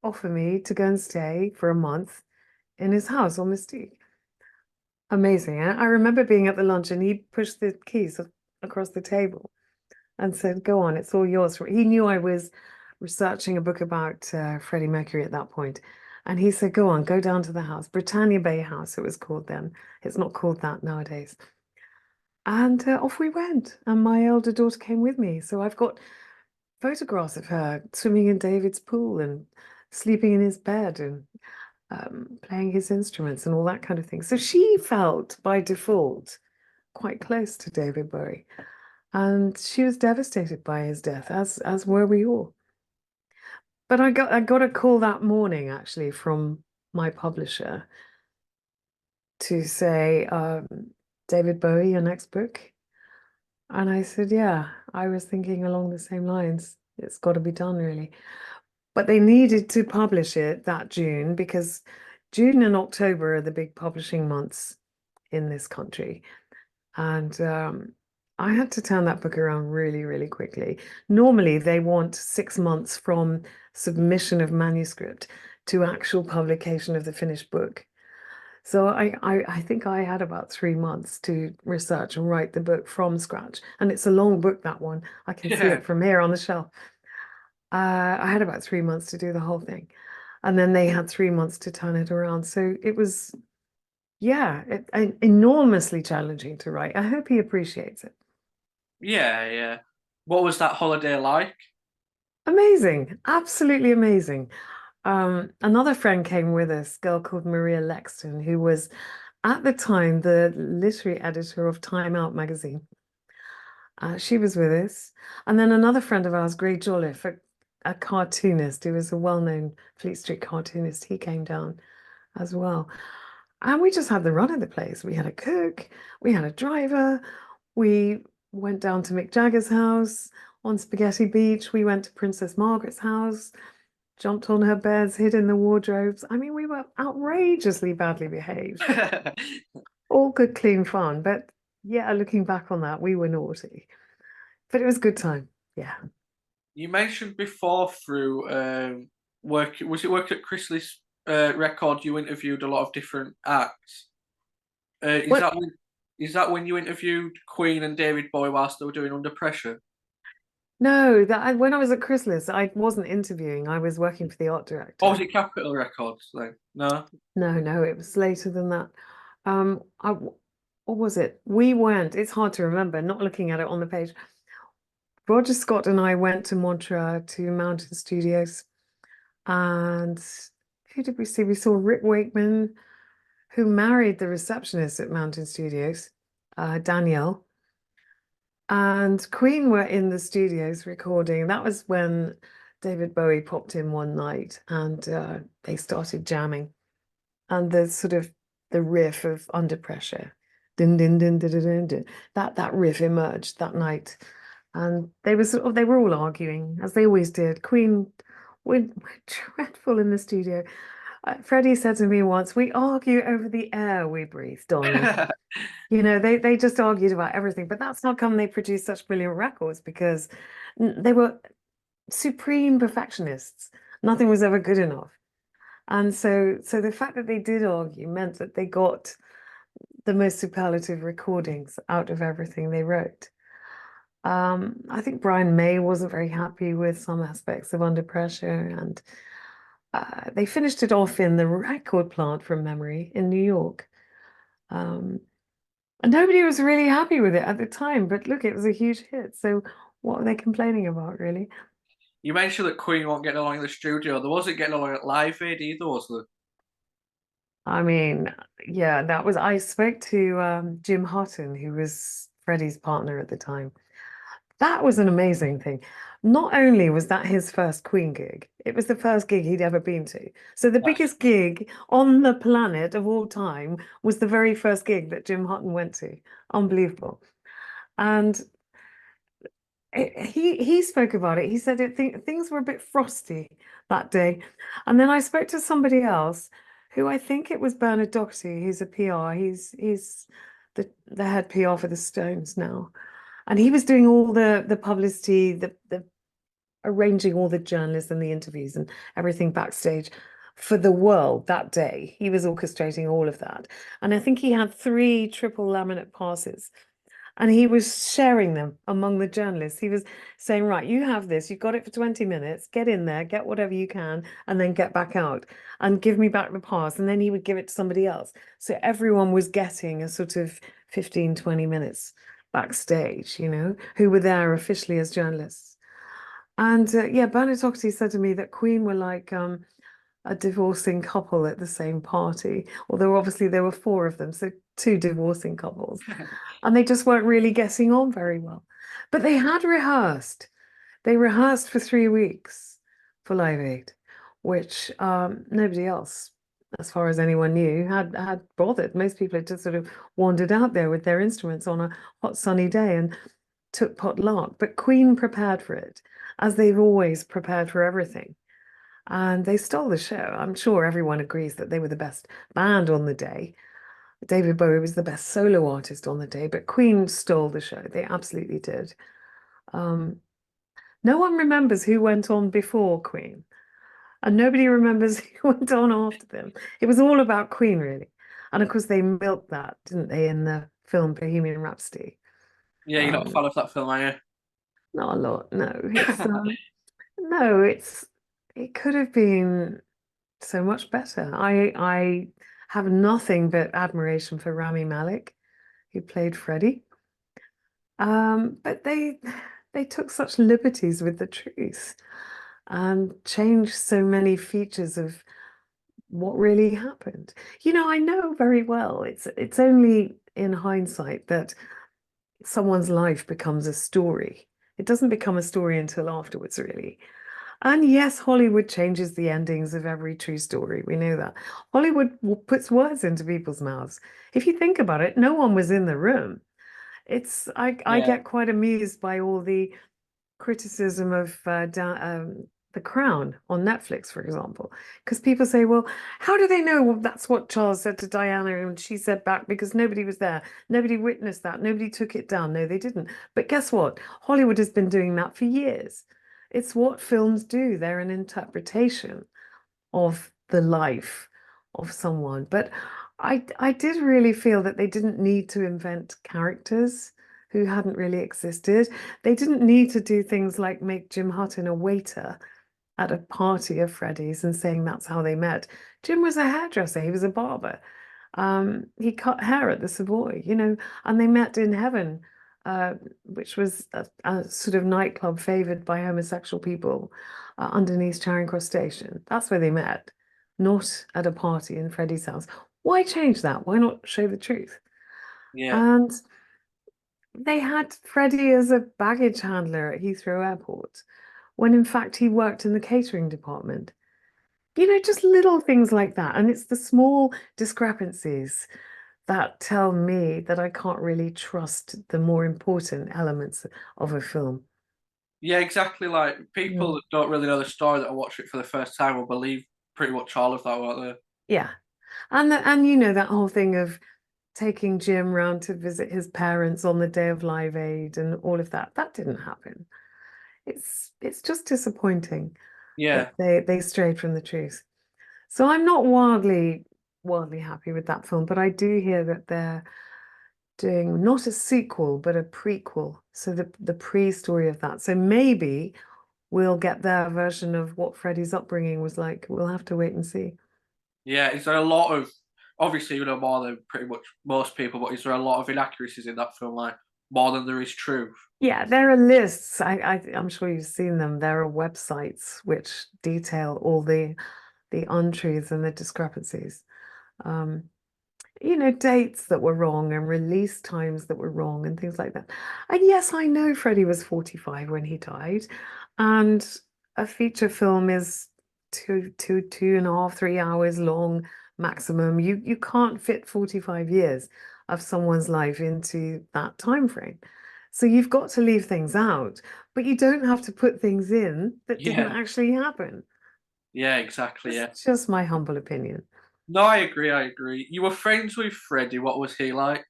S2: offer me to go and stay for a month in his house on Mystique. Amazing. I remember being at the lunch and he pushed the keys across the table and said, "Go on, it's all yours." He knew I was researching a book about Freddie Mercury at that point. And he said, "Go on, go down to the house, Britannia Bay House, it was called then. It's not called that nowadays." And off we went. And my elder daughter came with me. So I've got photographs of her swimming in David's pool and sleeping in his bed and playing his instruments and all that kind of thing. So she felt by default quite close to David Bowie. And she was devastated by his death, as were we all. But I got a call that morning actually from my publisher to say, David Bowie, your next book. And I said, yeah, I was thinking along the same lines. It's got to be done, really. But they needed to publish it that June, because June and October are the big publishing months in this country. And I had to turn that book around really, really quickly. Normally, they want 6 months from submission of manuscript to actual publication of the finished book. So I think I had about 3 months to research and write the book from scratch. And it's a long book, that one. I can see
S1: Yeah.
S2: it from here on the shelf. I had about 3 months to do the whole thing, and then they had 3 months to turn it around. So it was, yeah, enormously challenging to write. I hope he appreciates it.
S1: Yeah, yeah. What was that holiday like?
S2: Amazing, absolutely amazing. Another friend came with us, a girl called Maria Lexton, who was at the time the literary editor of Time Out magazine. She was with us. And then another friend of ours, Gray Jolliffe, a cartoonist who was a well-known Fleet Street cartoonist, he came down as well. And we just had the run of the place. We had a cook, we had a driver, we went down to Mick Jagger's house on Spaghetti Beach, we went to Princess Margaret's house, jumped on her beds, hid in the wardrobes. I mean, we were outrageously badly behaved. All good, clean fun. But yeah, looking back on that, we were naughty. But it was a good time. Yeah.
S1: You mentioned before through work, was it work at Chrysalis Record? You interviewed a lot of different acts. Is
S2: What?
S1: that when you interviewed Queen and David Bowie whilst they were doing Under Pressure?
S2: No, when I was at Chrysalis, I wasn't interviewing. I was working for the art
S1: Or was
S2: director.
S1: it Capitol Records then? No.
S2: No, no, it was later than that. What was it? We went, it's hard to remember, not looking at it on the page. Roger Scott and I went to Montreal to Mountain Studios. And who did we see? We saw Rick Wakeman, who married the receptionist at Mountain Studios, Danielle. And Queen were in the studios recording. That was when David Bowie popped in one night and they started jamming. And the sort of the riff of Under Pressure, din, din, din, din, din, din, din, that riff emerged that night. And they were all arguing, as they always did. Queen were dreadful in the studio. Freddie said to me once, "We argue over the air we breathe, darling." You know, they just argued about everything, but that's how come they produced such brilliant records because they were supreme perfectionists. Nothing was ever good enough. And so the fact that they did argue meant that they got the most superlative recordings out of everything they wrote. I think Brian May wasn't very happy with some aspects of Under Pressure, and they finished it off in the record plant from memory in New York. Um, And nobody was really happy with it at the time, but look, it was a huge hit. So what are they complaining about, really?
S1: You mentioned that Queen won't get along in the studio. There wasn't getting along at Live Aid either, was there?
S2: I mean, yeah, I spoke to Jim Hutton, who was Freddie's partner at the time. That was an amazing thing. Not only was that his first Queen gig, it was the first gig he'd ever been to. So the
S1: That's
S2: biggest gig on the planet of all time was the very first gig that Jim Hutton went to. Unbelievable. And he spoke about it. He said things were a bit frosty that day. And then I spoke to somebody else who I think it was Bernard Doherty. He's a PR. He's the head PR for the Stones now. And he was doing all the publicity, the arranging all the journalists and the interviews and everything backstage for the world that day. He was orchestrating all of that. And I think he had three triple laminate passes and he was sharing them among the journalists. He was saying, right, you have this, you've got it for 20 minutes, get in there, get whatever you can, and then get back out and give me back the pass. And then he would give it to somebody else. So everyone was getting a sort of 15, 20 minutes backstage, you know, who were there officially as journalists. And yeah, Bernard Doherty said to me that Queen were like a divorcing couple at the same party, although obviously there were four of them, so two divorcing couples, and they just weren't really getting on very well. But they had rehearsed. They rehearsed for 3 weeks for Live Aid, which nobody else, as far as anyone knew, had bothered. Most people had just sort of wandered out there with their instruments on a hot sunny day and took pot luck. But Queen prepared for it, as they've always prepared for everything. And they stole the show. I'm sure everyone agrees that they were the best band on the day. David Bowie was the best solo artist on the day, but Queen stole the show. They absolutely did. Um, no one remembers who went on before Queen, and nobody remembers who went on after them. It was all about Queen, really. And of course, they milked that, didn't they, in the film Bohemian Rhapsody?
S1: yeah, you're not a
S2: Um,
S1: fan of that film, are you?
S2: Not a lot, no. It's no, No, it could have been so much better. I have nothing but admiration for Rami Malek, who played Freddie. But they took such liberties with the truth and changed so many features of what really happened. I know very well it's only in hindsight that someone's life becomes a story. It doesn't become a story until afterwards, really. And yes, Hollywood changes the endings of every true story. We know that. Hollywood puts words into people's mouths. If you think about it, no one was in the room. I
S1: Yeah,
S2: get quite amused by all the criticism of The Crown on Netflix, for example, because people say, well, how do they know? Well, that's what Charles said to Diana, and she said back because nobody was there. Nobody witnessed that. Nobody took it down. No, they didn't. But guess what? Hollywood has been doing that for years. It's what films do. They're an interpretation of the life of someone. But I did really feel that they didn't need to invent characters who hadn't really existed. They didn't need to do things like make Jim Hutton a waiter at a party of Freddie's and saying that's how they met. Jim was a hairdresser, he was a barber. He cut hair at the Savoy, and they met in heaven, which was a sort of nightclub favored by homosexual people underneath Charing Cross Station. That's where they met, not at a party in Freddie's house. Why change that? Why not show the truth?
S1: yeah,
S2: And they had Freddie as a baggage handler at Heathrow Airport, when in fact he worked in the catering department. Just little things like that. And it's the small discrepancies that tell me that I can't really trust the more important elements of a film.
S1: yeah, exactly. Like people
S2: Mm.
S1: that don't really know the story that watch it for the first time will believe pretty much all of that, won't they?
S2: Yeah. And that whole thing of taking Jim round to visit his parents on the day of Live Aid and all of that, that didn't happen. It's just disappointing
S1: Yeah,
S2: that they strayed from the truth. So I'm not wildly happy with that film, but I do hear that they're doing not a sequel, but a prequel. So the pre-story of that. So maybe we'll get their version of what Freddie's upbringing was like. We'll have to wait and see.
S1: yeah. Is there a lot of obviously you know more than pretty much most people, but is there a lot of inaccuracies in that film, like more than there is truth?
S2: Yeah, there are lists. I'm sure you've seen them. There are websites which detail all the untruths and the discrepancies. Um, dates that were wrong and release times that were wrong and things like that. And yes, I know Freddie was 45 when he died, and a feature film is two and a half, 3 hours long maximum. You can't fit 45 years of someone's life into that time frame. So you've got to leave things out, but you don't have to put things in that didn't
S1: Yeah,
S2: actually happen.
S1: yeah, exactly. Yeah.
S2: Just my humble opinion.
S1: No, I agree. I agree. You were friends with Freddie. What was he like?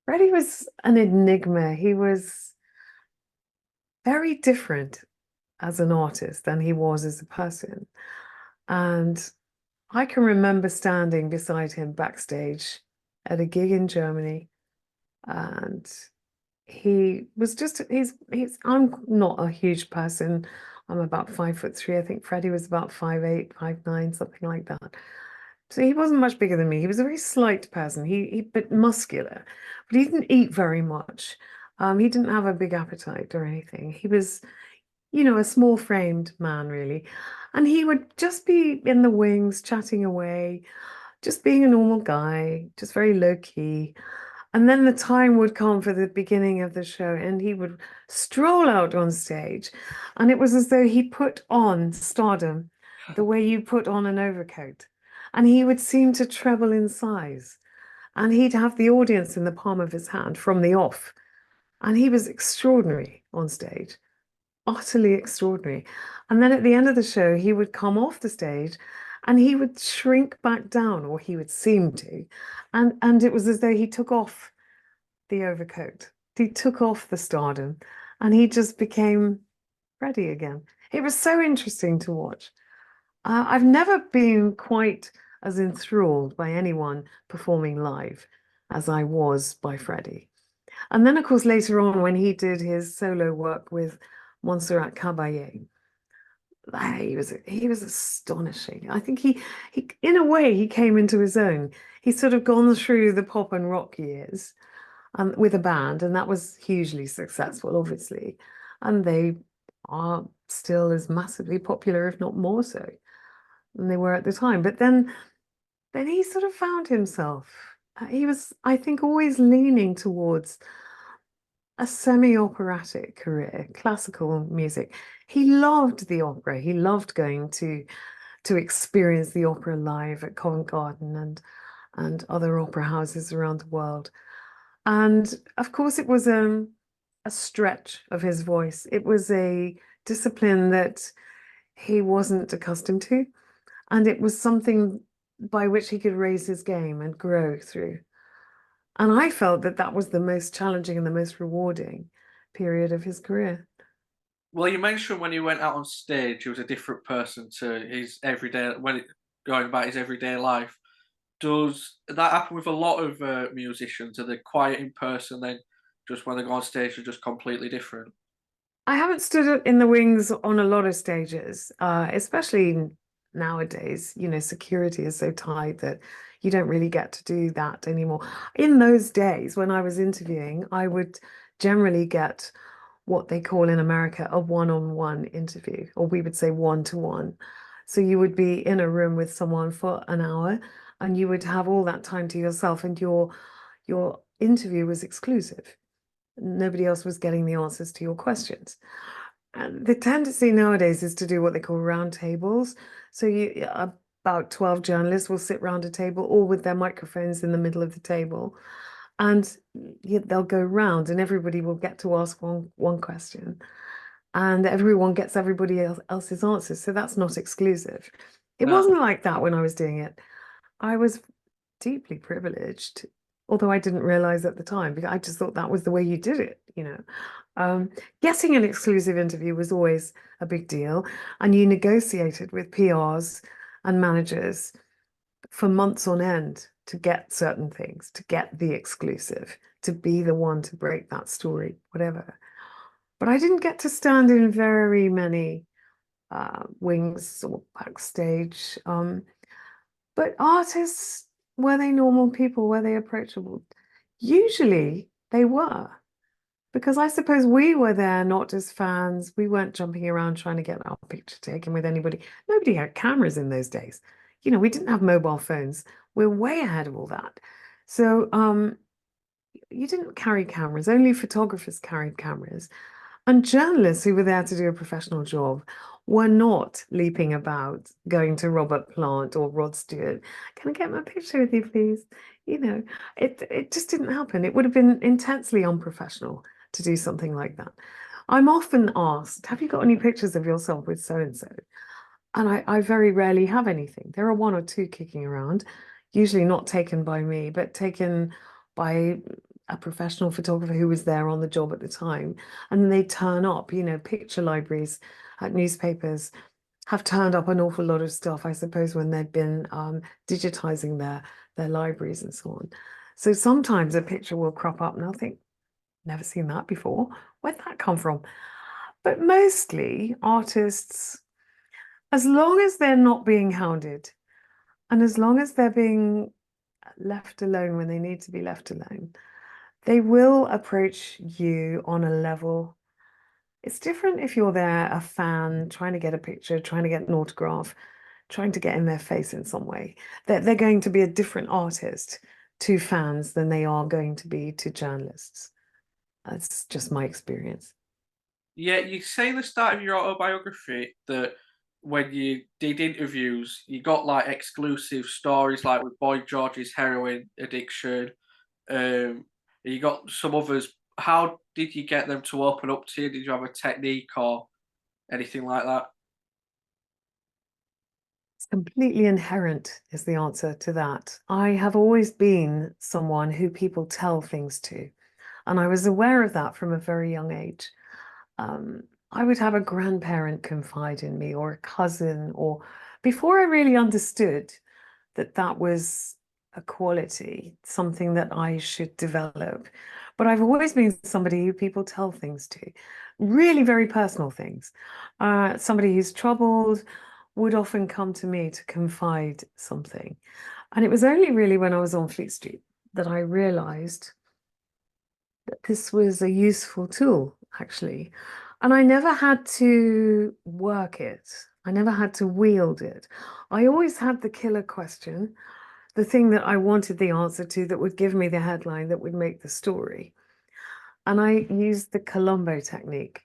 S2: Freddie was an enigma. He was very different as an artist than he was as a person. And I can remember standing beside him backstage at a gig in Germany. And he was just, I'm not a huge person. I'm about 5'3". I think Freddie was about 5'8", 5'9", something like that. So he wasn't much bigger than me. He was a very slight person. He but muscular, but he didn't eat very much. He didn't have a big appetite or anything. He was, a small framed man, really. And he would just be in the wings, chatting away, just being a normal guy, just very low key. And then the time would come for the beginning of the show, and he would stroll out on stage. And it was as though he put on stardom the way you put on an overcoat. And he would seem to treble in size. And he'd have the audience in the palm of his hand from the off. And he was extraordinary on stage, utterly extraordinary. And then at the end of the show, he would come off the stage and he would shrink back down, or he would seem to. And it was as though he took off the overcoat. He took off the stardom and he just became Freddie again. It was so interesting to watch. I've never been quite as enthralled by anyone performing live as I was by Freddie. And then, of course, later on, when he did his solo work with Montserrat Caballé. He was astonishing. I think he in a way he came into his own. He's sort of gone through the pop and rock years with a band, and that was hugely successful, obviously. And they are still as massively popular, if not more so, than they were at the time. But then he sort of found himself. He was, I think, always leaning towards a semi-operatic career, classical music. He loved the opera. He loved going to experience the opera live at Covent Garden and other opera houses around the world. And of course, it was a stretch of his voice. It was a discipline that he wasn't accustomed to, and it was something by which he could raise his game and grow through. And I felt that that was the most challenging and the most rewarding period of his career.
S1: Well, you mentioned when he went out on stage, he was a different person to his everyday going about his everyday life. Does that happen with a lot of musicians? Are they quiet in person, then just when they go on stage, they're just completely different?
S2: I haven't stood in the wings on a lot of stages, especially nowadays. Security is so tight that you don't really get to do that anymore. In those days, when I was interviewing, I would generally get what they call in America a one-on-one interview, or we would say one-to-one. So you would be in a room with someone for an hour, and you would have all that time to yourself, and your interview was exclusive. Nobody else was getting the answers to your questions. And the tendency nowadays is to do what they call round tables. So about 12 journalists will sit round a table, all with their microphones in the middle of the table, and they'll go round, and everybody will get to ask one question, and everyone gets everybody else's answers. So that's not exclusive. It
S1: No.
S2: wasn't like that when I was doing it. I was deeply privileged, although I didn't realize at the time because I just thought that was the way you did it. Getting an exclusive interview was always a big deal, and you negotiated with PRs and managers for months on end to get certain things, to get the exclusive, to be the one to break that story, whatever. But I didn't get to stand in very many wings or backstage. But artists, were they normal people? Were they approachable? Usually they were, because I suppose we were there not as fans. We weren't jumping around trying to get our picture taken with anybody. Nobody had cameras in those days. We didn't have mobile phones. We're way ahead of all that. So you didn't carry cameras. Only photographers carried cameras. And journalists who were there to do a professional job were not leaping about, going to Robert Plant or Rod Stewart. Can I get my picture with you, please? It just didn't happen. It would have been intensely unprofessional to do something like that. I'm often asked, have you got any pictures of yourself with so and so? And I very rarely have anything. There are one or two kicking around, usually not taken by me, but taken by a professional photographer who was there on the job at the time. And they turn up, picture libraries at newspapers have turned up an awful lot of stuff, I suppose, when they've been digitizing their libraries and so on. So sometimes a picture will crop up and I'll think, never seen that before. Where'd that come from? But mostly artists, as long as they're not being hounded and as long as they're being left alone when they need to be left alone, they will approach you on a level. It's different if you're there, a fan, trying to get a picture, trying to get an autograph, trying to get in their face in some way. They're going to be a different artist to fans than they are going to be to journalists. That's just my experience.
S1: Yeah, you say in the start of your autobiography that when you did interviews, you got like exclusive stories, like with Boy George's heroin addiction. You got some others. How did you get them to open up to you? Did you have a technique or anything like that?
S2: It's completely inherent, is the answer to that. I have always been someone who people tell things to, and I was aware of that from a very young age. I would have a grandparent confide in me or a cousin, or before I really understood that that was a quality, something that I should develop. But I've always been somebody who people tell things to, really very personal things. Somebody who's troubled would often come to me to confide something. And it was only really when I was on Fleet Street that I realized that this was a useful tool, actually. And I never had to work it. I never had to wield it. I always had the killer question, the thing that I wanted the answer to that would give me the headline that would make the story. And I used the Columbo technique,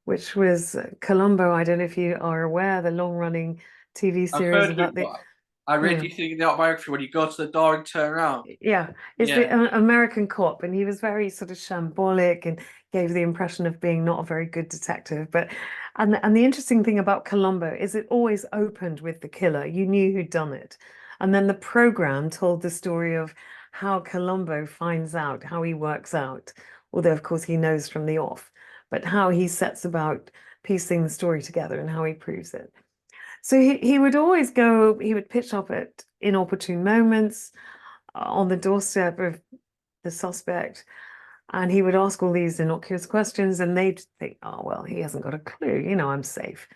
S2: which was Columbo. I don't know if you are aware, the long-running TV
S1: I've
S2: series
S1: heard of it,
S2: about the
S1: but I read
S2: yeah.
S1: you think in the autobiography when you go to the door and turn around.
S2: Yeah, it's the
S1: Yeah.
S2: American cop, and he was very sort of shambolic and gave the impression of being not a very good detective. But and the interesting thing about Columbo is it always opened with the killer. You knew who'd done it, and then the program told the story of how Columbo finds out, how he works out, although of course he knows from the off, but how he sets about piecing the story together and how he proves it. So he would always go, he would pitch up at inopportune moments on the doorstep of the suspect, and he would ask all these innocuous questions, and they'd think, oh, well, he hasn't got a clue, I'm safe.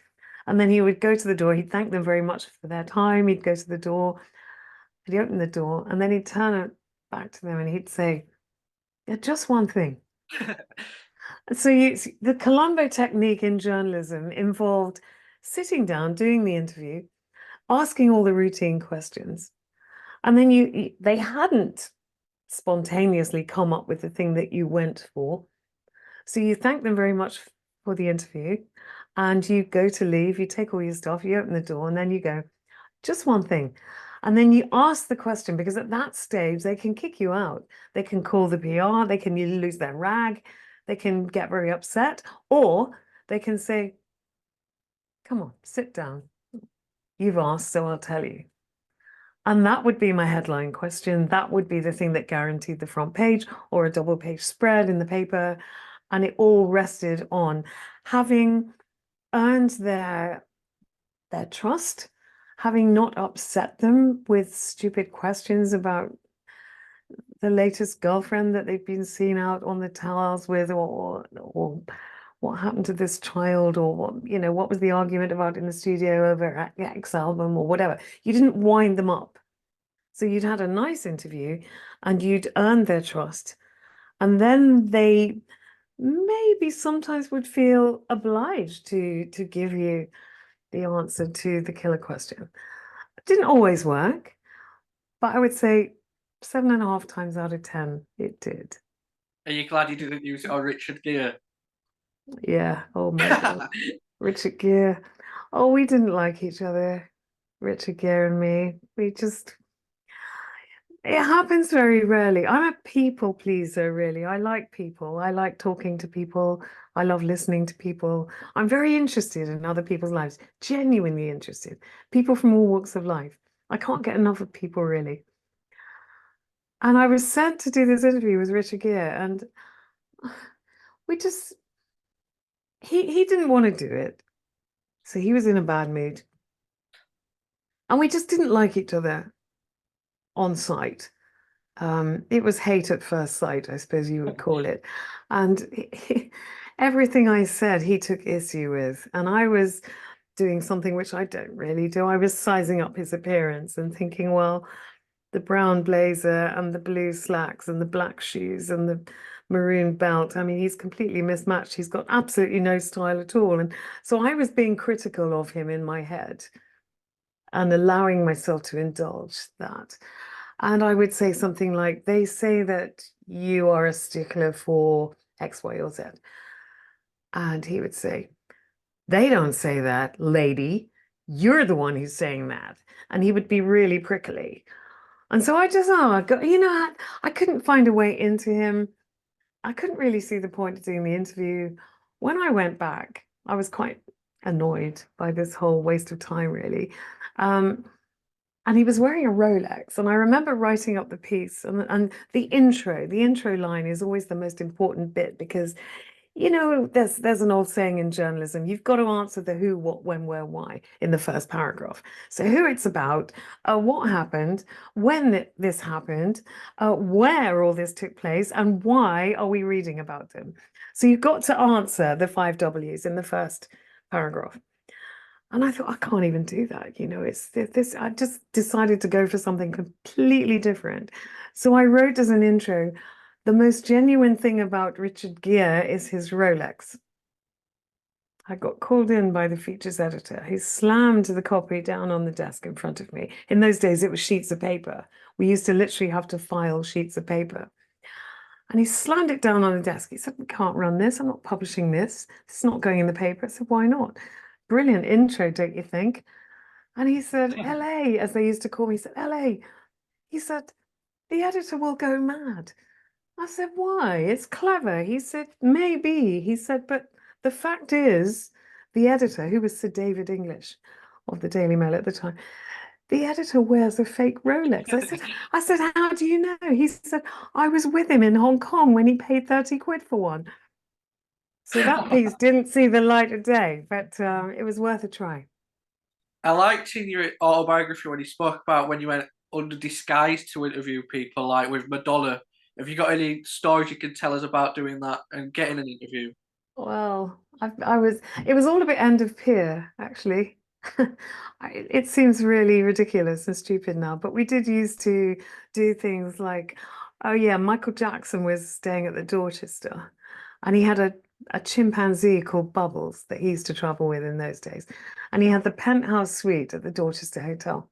S2: And then he would go to the door, he'd thank them very much for their time, he'd go to the door, he'd open the door, and then he'd turn it back to them and he'd say, yeah, just one thing. So the Columbo technique in journalism involved sitting down, doing the interview, asking all the routine questions, and then they hadn't spontaneously come up with the thing that you went for. So you thank them very much for the interview, and you go to leave, you take all your stuff, you open the door, and then you go, just one thing. And then you ask the question, because at that stage, they can kick you out. They can call the PR, they can lose their rag, they can get very upset, or they can say, come on, sit down. You've asked, so I'll tell you. And that would be my headline question. That would be the thing that guaranteed the front page or a double page spread in the paper. And it all rested on having earned their trust, having not upset them with stupid questions about the latest girlfriend that they've been seen out on the towels with, or what happened to this child, or what was the argument about in the studio over X album or whatever. You didn't wind them up. So you'd had a nice interview and you'd earned their trust. And then they maybe sometimes would feel obliged to give you the answer to the killer question. It didn't always work, but I would say 7.5 times out of 10, it did.
S1: Are you glad you didn't use it on Richard Gere?
S2: Yeah. Oh my God. Richard Gere. Oh, we didn't like each other, Richard Gere and me. It happens very rarely. I'm a people pleaser, really. I like people. I like talking to people. I love listening to people. I'm very interested in other people's lives, genuinely interested. People from all walks of life. I can't get enough of people, really. And I was sent to do this interview with Richard Gere, and we just, he didn't want to do it. So he was in a bad mood. And we just didn't like each other on site. It was hate at first sight, I suppose you would call it. And everything I said, he took issue with. And I was doing something which I don't really do. I was sizing up his appearance and thinking, well, the brown blazer and the blue slacks and the black shoes and the maroon belt. I mean, he's completely mismatched. He's got absolutely no style at all. And so I was being critical of him in my head and allowing myself to indulge that. And I would say something like, they say that you are a stickler for X, Y, or Z. And he would say, they don't say that, lady. You're the one who's saying that. And he would be really prickly. And so I just, I couldn't find a way into him. I couldn't really see the point of doing the interview. When I went back, I was quite annoyed by this whole waste of time, really. And he was wearing a Rolex. And I remember writing up the piece, and the intro line is always the most important bit, because there's an old saying in journalism, you've got to answer the who, what, when, where, why in the first paragraph. So who it's about, what happened, when this happened, where all this took place, and why are we reading about them? So you've got to answer the five W's in the first paragraph. And I thought, I can't even do that. It's this, I just decided to go for something completely different. So I wrote as an intro, the most genuine thing about Richard Gere is his Rolex. I got called in by the features editor. He slammed the copy down on the desk in front of me. In those days, it was sheets of paper. We used to literally have to file sheets of paper. And he slammed it down on the desk. He said, we can't run this. I'm not publishing this. It's not going in the paper. I said, why not? Brilliant intro, don't you think? And he said, LA, as they used to call me, he said, LA. He said, the editor will go mad. I said, why? It's clever. He said, maybe. He said, but the fact is, the editor, who was Sir David English of the Daily Mail at the time, the editor wears a fake Rolex. I said, how do you know? He said, I was with him in Hong Kong when he paid 30 quid for one. So that piece didn't see the light of day, but it was worth a try.
S1: I liked in your autobiography when you spoke about when you went under disguise to interview people, like with Madonna. Have you got any stories you can tell us about doing that and getting an interview?
S2: Well, it was all a bit end of pier, actually. It seems really ridiculous and stupid now, but we did used to do things like, oh yeah, Michael Jackson was staying at the Dorchester, and he had a chimpanzee called Bubbles that he used to travel with in those days, and he had the penthouse suite at the Dorchester Hotel.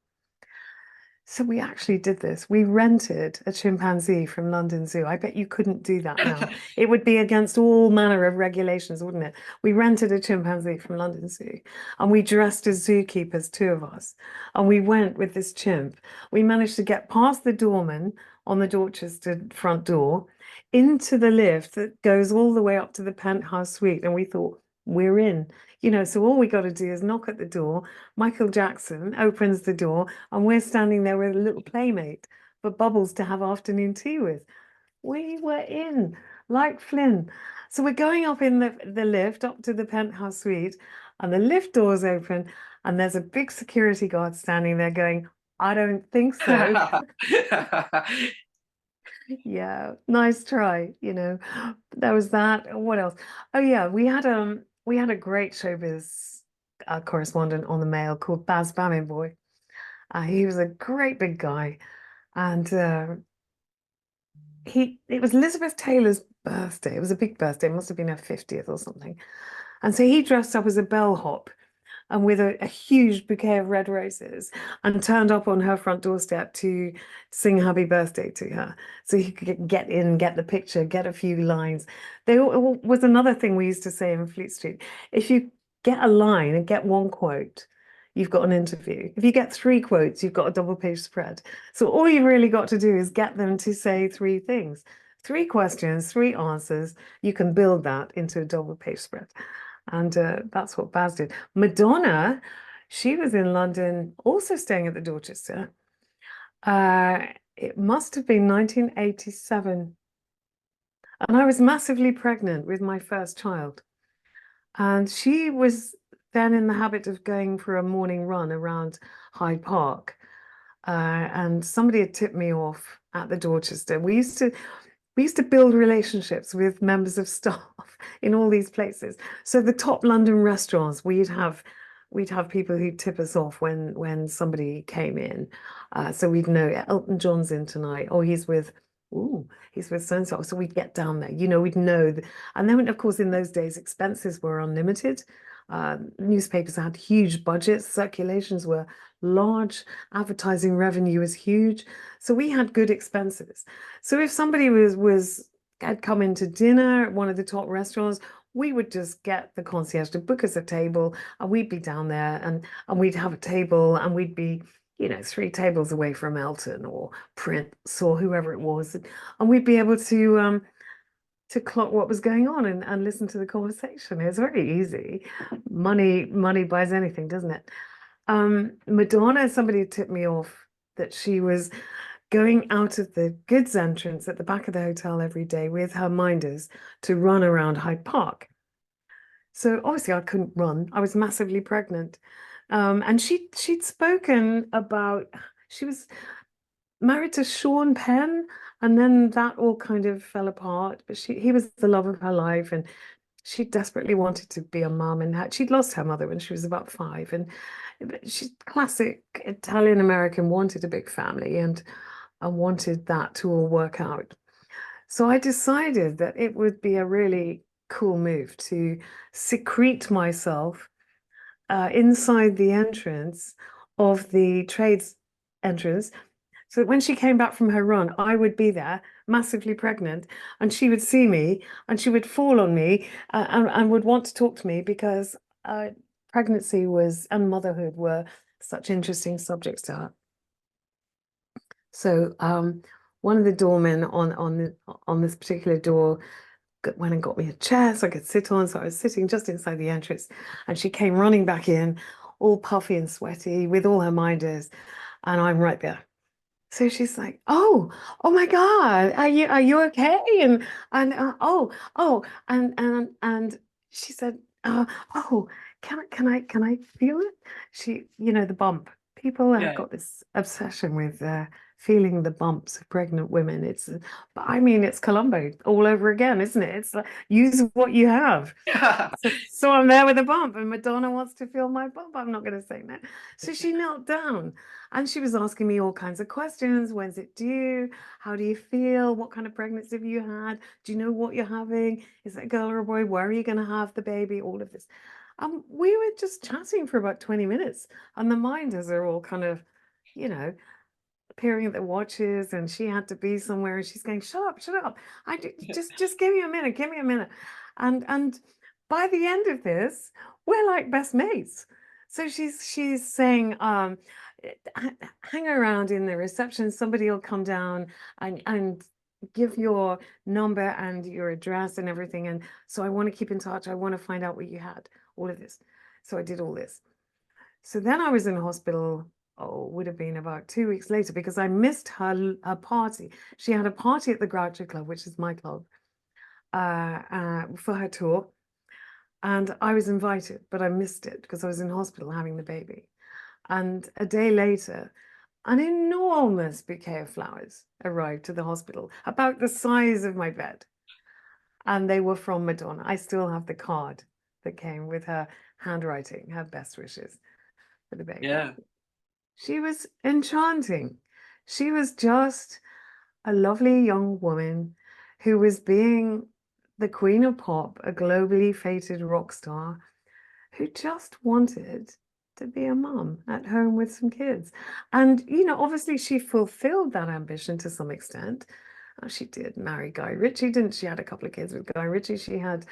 S2: So we actually did this. We rented a chimpanzee from London Zoo. I bet you couldn't do that now. It would be against all manner of regulations, wouldn't it? We rented a chimpanzee from London Zoo and we dressed as zookeepers, two of us. And we went with this chimp. We managed to get past the doorman on the Dorchester front door into the lift that goes all the way up to the penthouse suite. And we thought, we're in. So all we got to do is knock at the door. Michael Jackson opens the door, and we're standing there with a little playmate for Bubbles to have afternoon tea with. We were in, like Flynn. So we're going up in the lift up to the penthouse suite, and the lift doors open, and there's a big security guard standing there going, I don't think so. Yeah, nice try. There was that. What else? Oh yeah, we had a great showbiz correspondent on the Mail called Baz Boy. He was a great big guy, and it was Elizabeth Taylor's birthday. It was a big birthday. It must have been her 50th or something. And so he dressed up as a bellhop and with a huge bouquet of red roses and turned up on her front doorstep to sing happy birthday to her. So he could get in, get the picture, get a few lines. There was another thing we used to say in Fleet Street. If you get a line and get one quote, you've got an interview. If you get three quotes, you've got a double page spread. So all you've really got to do is get them to say three things. Three questions, three answers. You can build that into a double page spread. And that's what Baz did. Madonna, she was in London, also staying at the Dorchester. It must have been 1987. And I was massively pregnant with my first child. And she was then in the habit of going for a morning run around Hyde Park. And somebody had tipped me off at the Dorchester. We used to build relationships with members of staff in all these places. So the top London restaurants, we'd have people who tip us off when somebody came in. So we'd know Elton John's in tonight. Oh, he's with so-and-so. So we'd get down there, we'd know. And then, of course, in those days, expenses were unlimited. Newspapers had huge budgets, circulations were large, advertising revenue was huge. So we had good expenses. So if somebody had come into dinner at one of the top restaurants, we would just get the concierge to book us a table, and we'd be down there and we'd have a table, and we'd be, three tables away from Elton or Prince or whoever it was. And we'd be able to clock what was going on and listen to the conversation. It was very easy. Money buys anything, doesn't it? Madonna, somebody tipped me off that she was going out of the goods entrance at the back of the hotel every day with her minders to run around Hyde Park. So obviously I couldn't run. I was massively pregnant. And she'd spoken about, she was married to Sean Penn, and then that all kind of fell apart. But he was the love of her life, and she desperately wanted to be a mum, and she'd lost her mother when she was about 5. And she's classic Italian American, wanted a big family, and I wanted that to all work out. So I decided that it would be a really cool move to secrete myself inside the entrance of the trades entrance. So that when she came back from her run, I would be there, massively pregnant, and she would see me and she would fall on me and would want to talk to me because pregnancy was and motherhood were such interesting subjects to her. So one of the doormen on this particular door went and got me a chair so I could sit on. So I was sitting just inside the entrance, and she came running back in, all puffy and sweaty, with all her minders, and I'm right there. So she's like, oh my God, are you okay? And and she said, oh, can I feel it? The bump. People have
S1: Yeah.
S2: got this obsession with feeling the bumps of pregnant women. But I mean, it's Columbo all over again, isn't it? It's like, use what you have. So I'm there with a bump, and Madonna wants to feel my bump. I'm not going to say no. So she knelt down, and she was asking me all kinds of questions. When's it due? How do you feel? What kind of pregnancy have you had? Do you know what you're having? Is it a girl or a boy? Where are you going to have the baby? All of this. We were just chatting for about 20 minutes, and the minders are all kind of, peering at their watches, and she had to be somewhere, and she's going, shut up. Just give me a minute, give me a minute. And by the end of this, we're like best mates. So she's saying, hang around in the reception, somebody will come down and give your number and your address and everything. And so I want to keep in touch. I want to find out what you had, all of this. So I did all this. So then I was in hospital, would have been about 2 weeks later, because I missed her party. She had a party at the Groucho Club, which is my club, for her tour. And I was invited, but I missed it because I was in hospital having the baby. And a day later, an enormous bouquet of flowers arrived to the hospital, about the size of my bed. And they were from Madonna. I still have the card that came with her handwriting, her best wishes for the baby.
S1: Yeah.
S2: She was enchanting. She was just a lovely young woman who was being the queen of pop, a globally fated rock star who just wanted to be a mum at home with some kids. And, obviously she fulfilled that ambition to some extent. She did marry Guy Ritchie, didn't she? Had a couple of kids with Guy Ritchie. She had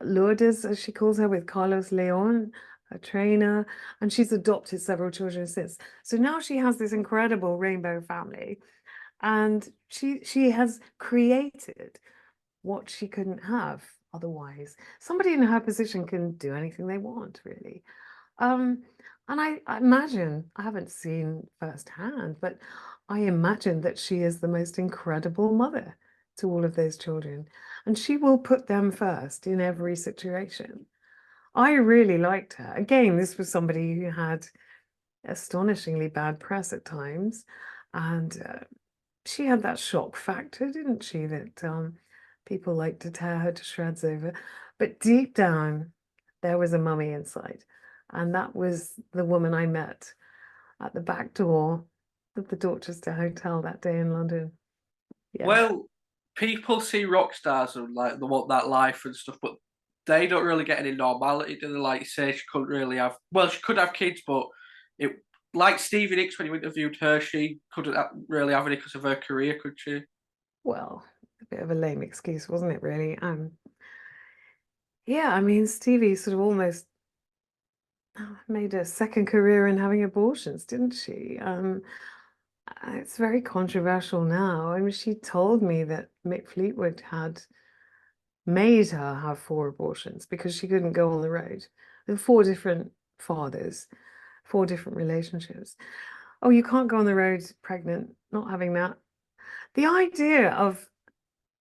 S2: Lourdes, as she calls her, with Carlos Leon, a trainer, and she's adopted several children since. So now she has this incredible rainbow family, and she has created what she couldn't have otherwise. Somebody in her position can do anything they want, really. And I imagine, I haven't seen firsthand, but I imagine that she is the most incredible mother to all of those children, and she will put them first in every situation. I really liked her. Again, this was somebody who had astonishingly bad press at times, and she had that shock factor, didn't she, that people like to tear her to shreds over. But deep down, there was a mummy inside, and that was the woman I met at the back door of the Dorchester Hotel that day in London. Yeah.
S1: Well, people see rock stars and like they want that life and stuff, but they don't really get any normality, do they? Like you say, she couldn't really have. Well, she could have kids, but it like Stevie Nicks when you interviewed her, she couldn't really have any because of her career, could she?
S2: Well, a bit of a lame excuse, wasn't it, really? Yeah, I mean, Stevie sort of almost made a second career in having abortions, didn't she? It's very controversial now. I mean, she told me that Mick Fleetwood had made her have 4 abortions because she couldn't go on the road with 4 different fathers, 4 different relationships. Oh, you can't go on the road pregnant not having that. The idea of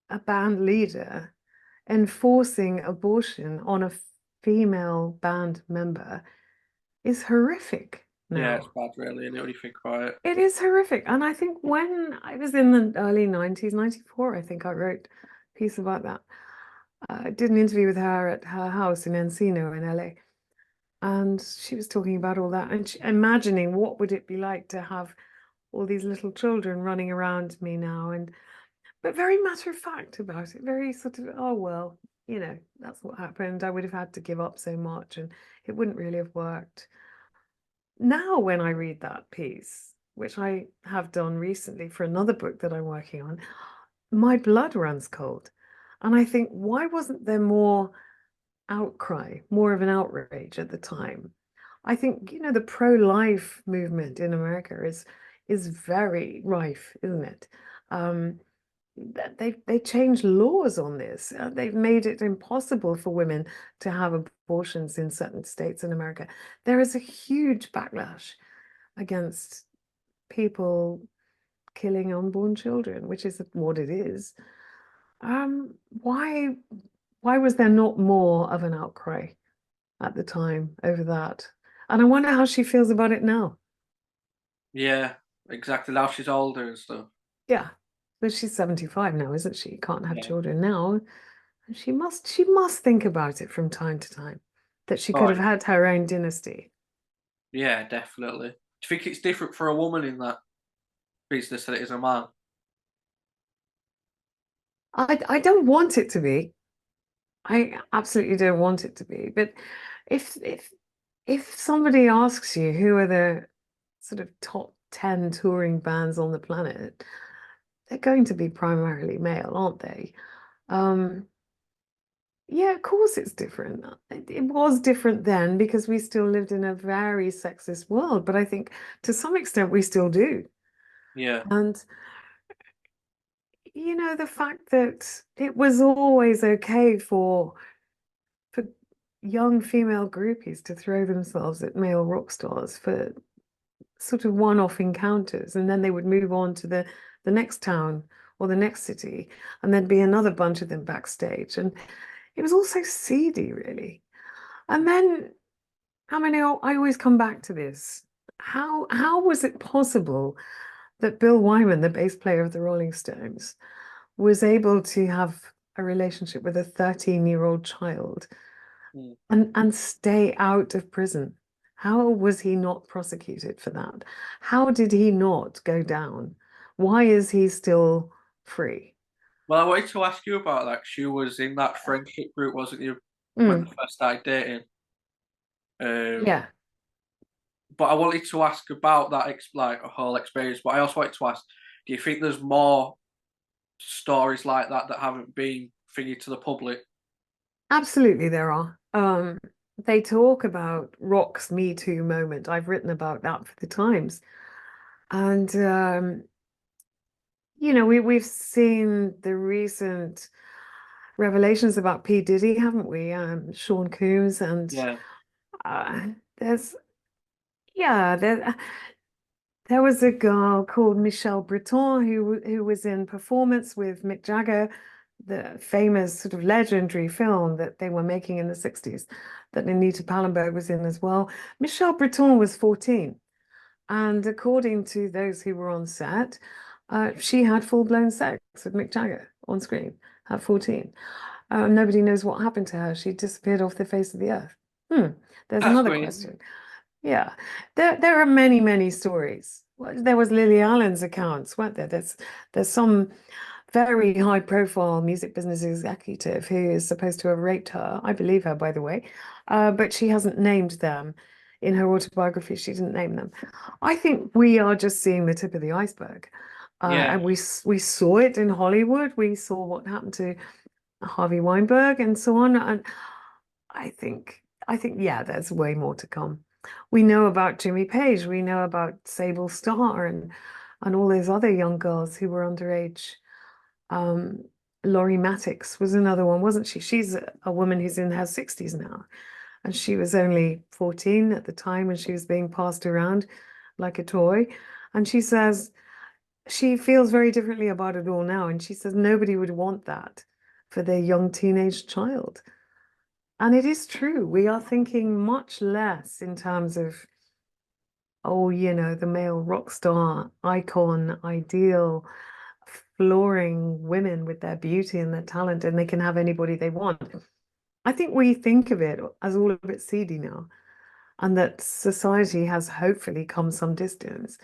S2: a band leader enforcing abortion on a female band member is horrific
S1: Yeah, it's
S2: now.
S1: bad, really, and when you think about it.
S2: It is horrific. And I think when I was in the early 90s, 94, I think I wrote a piece about that. I did an interview with her at her house in Encino in LA. And she was talking about all that and imagining what would it be like to have all these little children running around me now, and but very matter of fact about it, very sort of, oh well, that's what happened. I would have had to give up so much and it wouldn't really have worked. Now, when I read that piece, which I have done recently for another book that I'm working on, my blood runs cold. And I think, why wasn't there more outcry, more of an outrage at the time? I think, the pro-life movement in America is very rife, isn't it? They changed laws on this. They've made it impossible for women to have abortions in certain states in America. There is a huge backlash against people killing unborn children, which is what it is. Why was there not more of an outcry at the time over that? And I wonder how she feels about it now.
S1: Yeah, exactly. Now she's older and stuff.
S2: Yeah, but she's 75 now, isn't she? Can't have
S1: Yeah.
S2: children now. And she must think about it from time to time, that she could
S1: Oh,
S2: have had her own dynasty.
S1: yeah, definitely. Do you think it's different for a woman in that business than it is a man?
S2: I don't want it to be. I absolutely don't want it to be. But if if if somebody asks you who are the sort of top 10 touring bands on the planet, they're going to be primarily male, aren't they? Um, yeah, of course it's different. It was different then because we still lived in a very sexist world, but I think to some extent we still do.
S1: Yeah,
S2: And the fact that it was always okay for young female groupies to throw themselves at male rock stars for sort of one-off encounters, and then they would move on to the next town or the next city, and there'd be another bunch of them backstage. And it was all so seedy, really. And then, I mean, I always come back to this. How was it possible that Bill Wyman, the bass player of the Rolling Stones, was able to have a relationship with a 13-year-old child
S1: mm.
S2: and stay out of prison? How was he not prosecuted for that? How did he not go down? Why is he still free?
S1: Well, I wanted to ask you about that. 'Cause you was in that friendship group, wasn't you, when they
S2: Mm,
S1: first started dating? Um,
S2: yeah,
S1: but I wanted to ask about that, like a whole experience. But I also wanted to ask, do you think there's more stories like that that haven't been thingy to the public?
S2: absolutely there are. They talk about rock's Me Too moment. I've written about that for the Times. And we've seen the recent revelations about P. Diddy, haven't we? Sean Combs, and
S1: Yeah,
S2: uh, there's yeah, there was a girl called Michelle Breton who was in Performance with Mick Jagger, the famous sort of legendary film that they were making in the 60s that Anita Pallenberg was in as well. Michelle Breton was 14. And according to those who were on set, she had full-blown sex with Mick Jagger on screen at 14. Nobody knows what happened to her. She disappeared off the face of the earth. There's
S1: that's
S2: another
S1: weird.
S2: question. Yeah, there are many, many stories. Well, there was Lily Allen's accounts, weren't there? There's some very high-profile music business executive who is supposed to have raped her. I believe her, by the way, but she hasn't named them in her autobiography. She didn't name them. I think we are just seeing the tip of the iceberg,
S1: Yeah.
S2: and we saw it in Hollywood. We saw what happened to Harvey Weinberg and so on. And I think yeah, there's way more to come. We know about Jimmy Page, we know about Sable Starr and all those other young girls who were underage. Um, Laurie Mattix was another one, wasn't she? She's a woman who's in her 60s now, and she was only 14 at the time when she was being passed around like a toy. And she says she feels very differently about it all now. And she says nobody would want that for their young teenage child. And it is true. We are thinking much less in terms of, oh, the male rock star, icon, ideal, flooring women with their beauty and their talent, and they can have anybody they want. I think we think of it as all a bit seedy now, and that society has hopefully come some distance,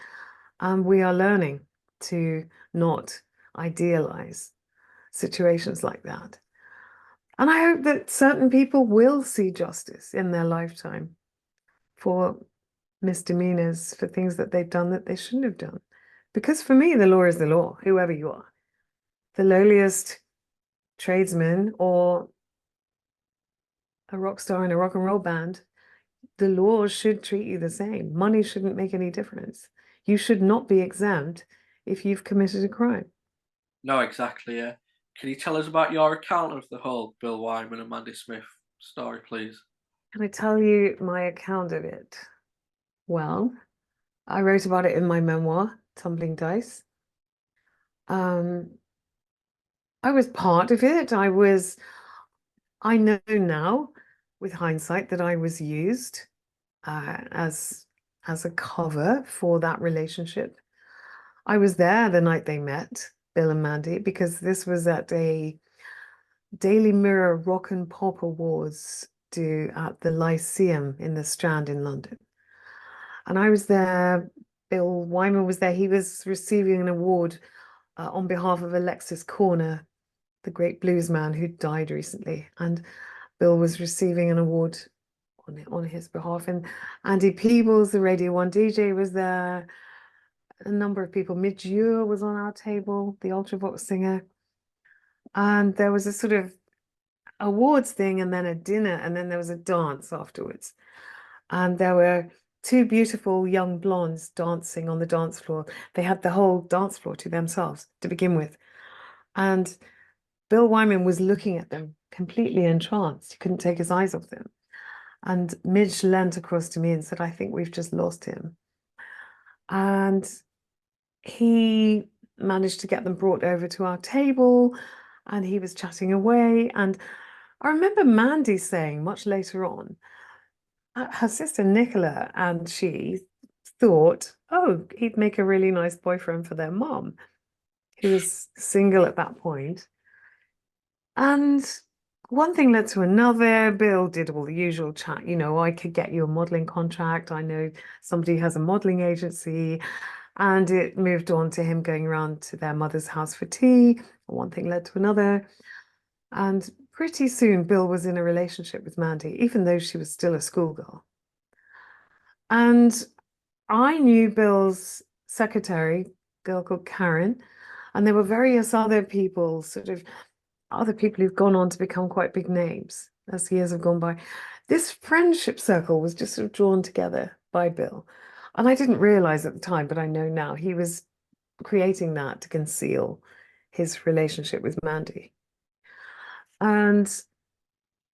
S2: and we are learning to not idealize situations like that. And I hope that certain people will see justice in their lifetime for misdemeanors, for things that they've done that they shouldn't have done. Because for me, the law is the law, whoever you are. The lowliest tradesman or a rock star in a rock and roll band, the law should treat you the same. Money shouldn't make any difference. You should not be exempt if you've committed a crime.
S1: No, exactly. Yeah. Can you tell us about your account of the whole Bill Wyman and Mandy Smith story, please?
S2: Can I tell you my account of it? Well, I wrote about it in my memoir, Tumbling Dice. Um, I was part of it. I know now with hindsight that I was used as a cover for that relationship. I was there the night they met, Bill and Mandy, because this was at a Daily Mirror Rock and Pop Awards due at the Lyceum in the Strand in London. And I was there. Bill Wyman was there. He was receiving an award on behalf of Alexis Corner, the great blues man who died recently. And Bill was receiving an award on his behalf. And Andy Peebles, the Radio 1 DJ, was there. A number of people. Midge Ure was on our table, the Ultravox singer. And there was a sort of awards thing and then a dinner, and then there was a dance afterwards. And there were two beautiful young blondes dancing on the dance floor. They had the whole dance floor to themselves to begin with. And Bill Wyman was looking at them completely entranced. He couldn't take his eyes off them. And Midge leant across to me and said, I think we've just lost him. And he managed to get them brought over to our table and he was chatting away. And I remember Mandy saying much later on, her sister Nicola and she thought, oh, he'd make a really nice boyfriend for their mom, who was single at that point. And one thing led to another. Bill did all the usual chat, I could get you a modeling contract. I know somebody has a modeling agency. And it moved on to him going around to their mother's house for tea. One thing led to another. And pretty soon, Bill was in a relationship with Mandy, even though she was still a schoolgirl. And I knew Bill's secretary, a girl called Karen, and there were various other people, sort of other people who've gone on to become quite big names as the years have gone by. This friendship circle was just sort of drawn together by Bill. And I didn't realize at the time, but I know now he was creating that to conceal his relationship with Mandy. And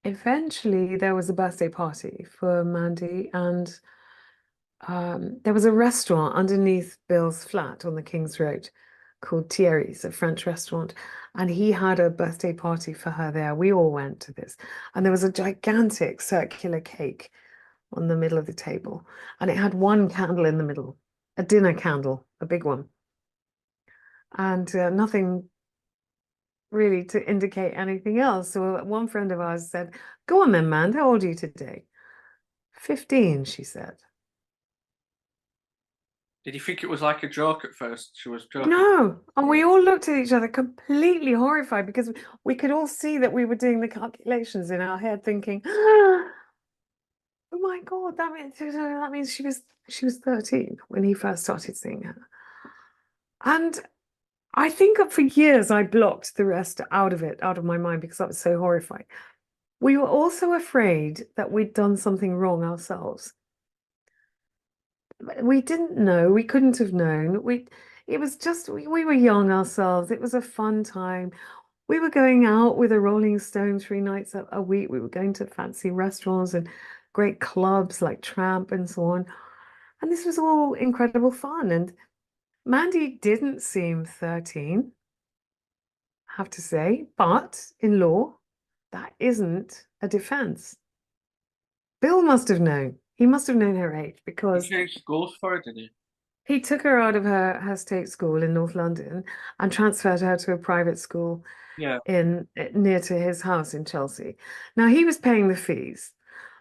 S2: eventually there was a birthday party for Mandy, and there was a restaurant underneath Bill's flat on the King's Road called Thierry's, a French restaurant. And he had a birthday party for her there. We all went to this. And there was a gigantic circular cake on the middle of the table. And it had one candle in the middle, a dinner candle, a big one. And nothing really to indicate anything else. So one friend of ours said, go on then, man, how old are you today? 15, she said.
S1: Did you think it was like a joke at first? She was joking.
S2: No. And we all looked at each other completely horrified because we could all see that we were doing the calculations in our head thinking, oh my God, that means she was 13 when he first started seeing her. And I think for years I blocked the rest out of my mind because I was so horrified. We were also afraid that we'd done something wrong ourselves. We didn't know, we couldn't have known. It was just, we were young ourselves. It was a fun time. We were going out with a Rolling Stone 3 nights a week. We were going to fancy restaurants and great clubs like Tramp and so on. And this was all incredible fun. And Mandy didn't seem 13, I have to say, but in law, that isn't a defense. Bill must have known. He must have known her age
S1: He
S2: because
S1: changed schools for her, didn't he?
S2: he took her out of her state school in North London and transferred her to a private school
S1: Yeah.
S2: in near to his house in Chelsea. Now he was paying the fees.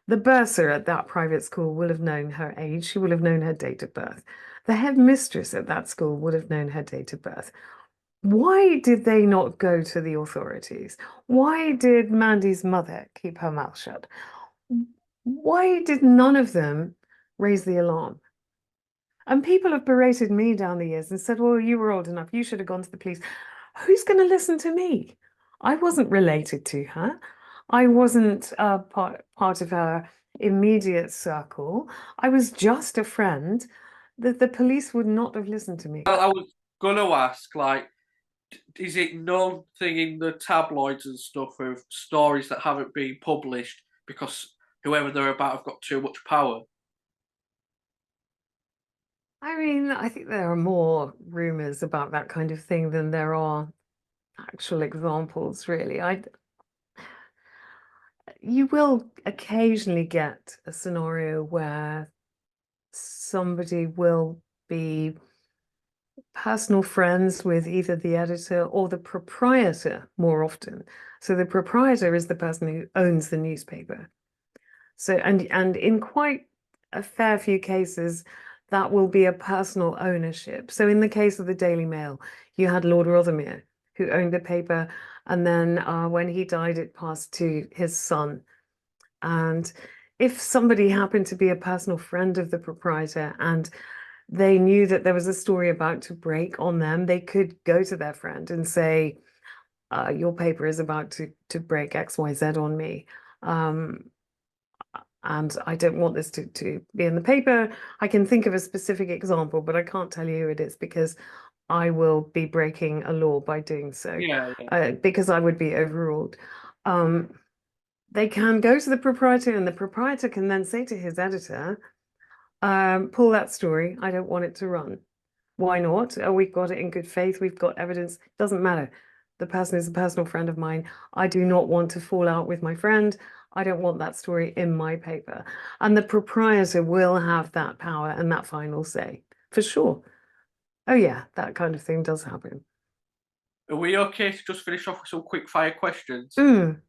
S2: The bursar at that private school will have known her age. She will have known her date of birth. The headmistress at that school would have known her date of birth. Why did they not go to the authorities? Why did Mandy's mother keep her mouth shut? Why did none of them raise the alarm? And people have berated me down the years and said, well, you were old enough. You should have gone to the police. Who's going to listen to me? I wasn't related to her. I wasn't part of her immediate circle. I was just a friend. The police would not have listened to me.
S1: Well, I was gonna ask, like, is it known thing in the tabloids and stuff of stories that haven't been published because whoever they're about have got too much power?
S2: I mean, I think there are more rumors about that kind of thing than there are actual examples, really. You will occasionally get a scenario where somebody will be personal friends with either the editor or the proprietor more often. So the proprietor is the person who owns the newspaper. So and in quite a fair few cases, that will be a personal ownership. So in the case of the Daily Mail, you had Lord Rothermere, who owned the paper, and then when he died, it passed to his son. And if somebody happened to be a personal friend of the proprietor and they knew that there was a story about to break on them, they could go to their friend and say, your paper is about to break XYZ on me. And I don't want this to be in the paper. I can think of a specific example, but I can't tell you who it is because I will be breaking a law by doing so,
S1: Yeah, yeah.
S2: because I would be overruled. They can go to the proprietor, and the proprietor can then say to his editor, pull that story. I don't want it to run. Why not? Oh, we've got it in good faith. We've got evidence. Doesn't matter. The person is a personal friend of mine. I do not want to fall out with my friend. I don't want that story in my paper. And the proprietor will have that power and that final say, for sure. Oh, yeah, that kind of thing does happen.
S1: Are we okay to just finish off with some quick fire questions?
S2: Mm.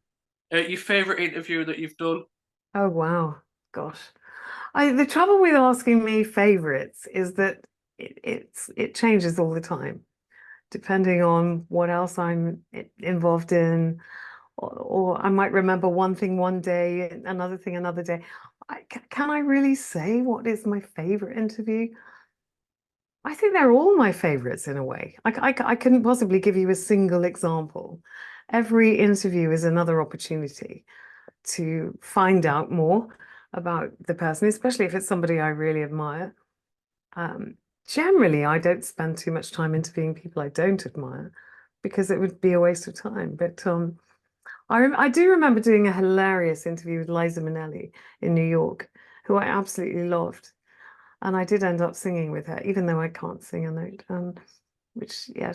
S1: Your favourite interview that you've done?
S2: Oh, wow. Gosh. The trouble with asking me favorites is that it changes all the time, depending on what else I'm involved in, or I might remember one thing one day, another thing another day. Can I really say what is my favorite interview? I think they're all my favorites in a way. I couldn't possibly give you a single example. Every interview is another opportunity to find out more about the person, especially if it's somebody I really admire. Um, Generally, I don't spend too much time interviewing people I don't admire because it would be a waste of time. But I do remember doing a hilarious interview with Liza Minnelli in New York, who I absolutely loved. And I did end up singing with her, even though I can't sing a note. Which, yeah,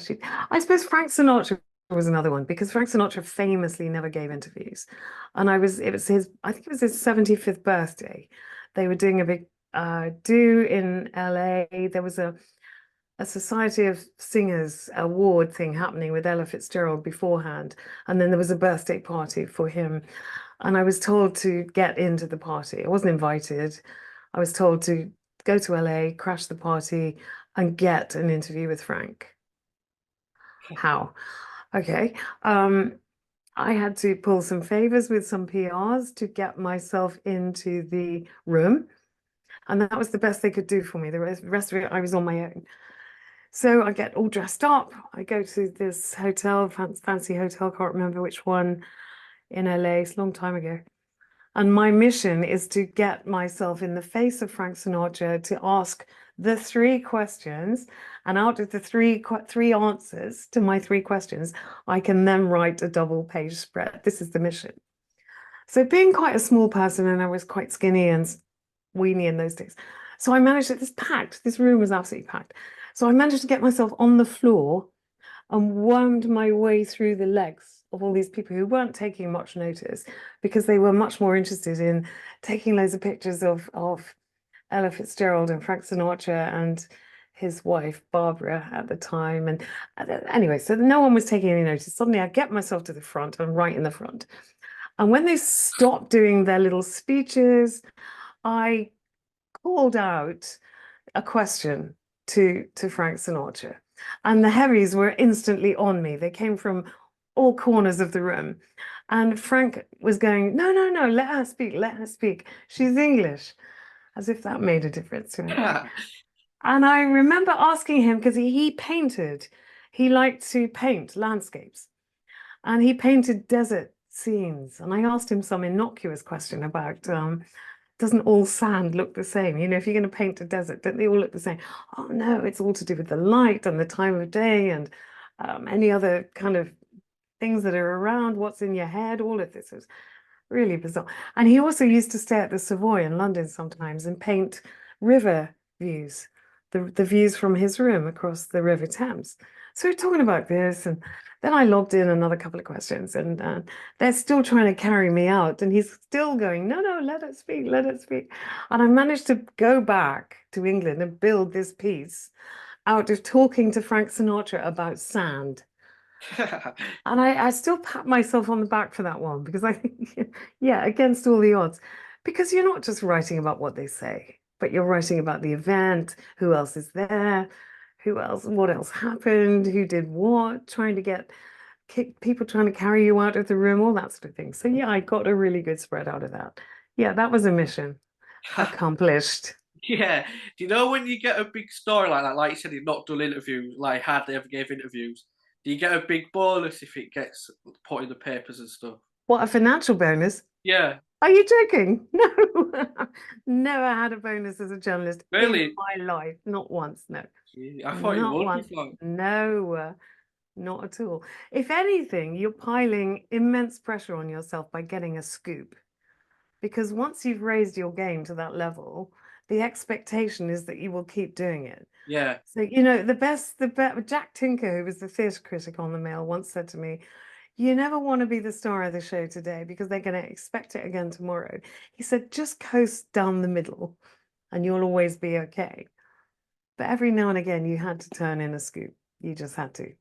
S2: I suppose Frank Sinatra was another one because Frank Sinatra famously never gave interviews. And it was his, I think it was his 75th birthday. They were doing a big do in LA. There was a Society of Singers award thing happening with Ella Fitzgerald beforehand. And then there was a birthday party for him. And I was told to get into the party. I wasn't invited. I was told to go to LA, crash the party, and get an interview with Frank. How? Okay. I had to pull some favors with some PRs to get myself into the room. And that was the best they could do for me. The rest of it, I was on my own. So I get all dressed up. I go to this hotel, fancy hotel, can't remember which one in LA. It's a long time ago. And my mission is to get myself in the face of Frank Sinatra to ask the three questions. And out of the three answers to my three questions, I can then write a double page spread. This is the mission. So being quite a small person, and I was quite skinny and weeny in those days. So I managed it, this room was absolutely packed. So I managed to get myself on the floor and wormed my way through the legs of all these people who weren't taking much notice because they were much more interested in taking loads of pictures of Ella Fitzgerald and Frank Sinatra and his wife Barbara at the time. And anyway, so no one was taking any notice. Suddenly I get myself to the front. I'm right in the front. And when they stopped doing their little speeches, I called out a question to Frank Sinatra. And the heavies were instantly on me. They came from all corners of the room. And Frank was going, no, no, no, let her speak, let her speak. She's English, as if that made a difference to anything. And I remember asking him, because he painted, he liked to paint landscapes, and he painted desert scenes. And I asked him some innocuous question about doesn't all sand look the same? You know, if you're going to paint a desert, don't they all look the same? Oh no, it's all to do with the light and the time of day and any other kind of things that are around, what's in your head, all of this was really bizarre. And he also used to stay at the Savoy in London sometimes and paint river views, the views from his room across the River Thames. So we're talking about this, and then I logged in another couple of questions, and they're still trying to carry me out, and he's still going, no, no, let it speak, let it speak. And I managed to go back to England and build this piece out of talking to Frank Sinatra about sand. And I still pat myself on the back for that one because I think, yeah, against all the odds, because you're not just writing about what they say, but you're writing about the event, who else is there, who else, what else happened, who did what, trying to get people trying to carry you out of the room, all that sort of thing. So yeah, I got a really good spread out of that. Yeah, that was a mission accomplished.
S1: Yeah. Do you know when you get a big story like that, like you said, you've not done interviews, like hardly ever gave interviews, do you get a big bonus if it gets put in the papers and stuff?
S2: What a financial bonus.
S1: Yeah,
S2: Are you joking? No, never had a bonus as a journalist in
S1: really?
S2: my life. Not once, no.
S1: I thought you
S2: Not
S1: would
S2: once.
S1: before.
S2: No, not at all. If anything, you're piling immense pressure on yourself by getting a scoop. Because once you've raised your game to that level, the expectation is that you will keep doing it.
S1: Yeah.
S2: So, you know, the best, Jack Tinker, who was the theatre critic on the Mail, once said to me, you never want to be the star of the show today because they're going to expect it again tomorrow. He said, just coast down the middle and you'll always be okay. But every now and again, you had to turn in a scoop. You just had to.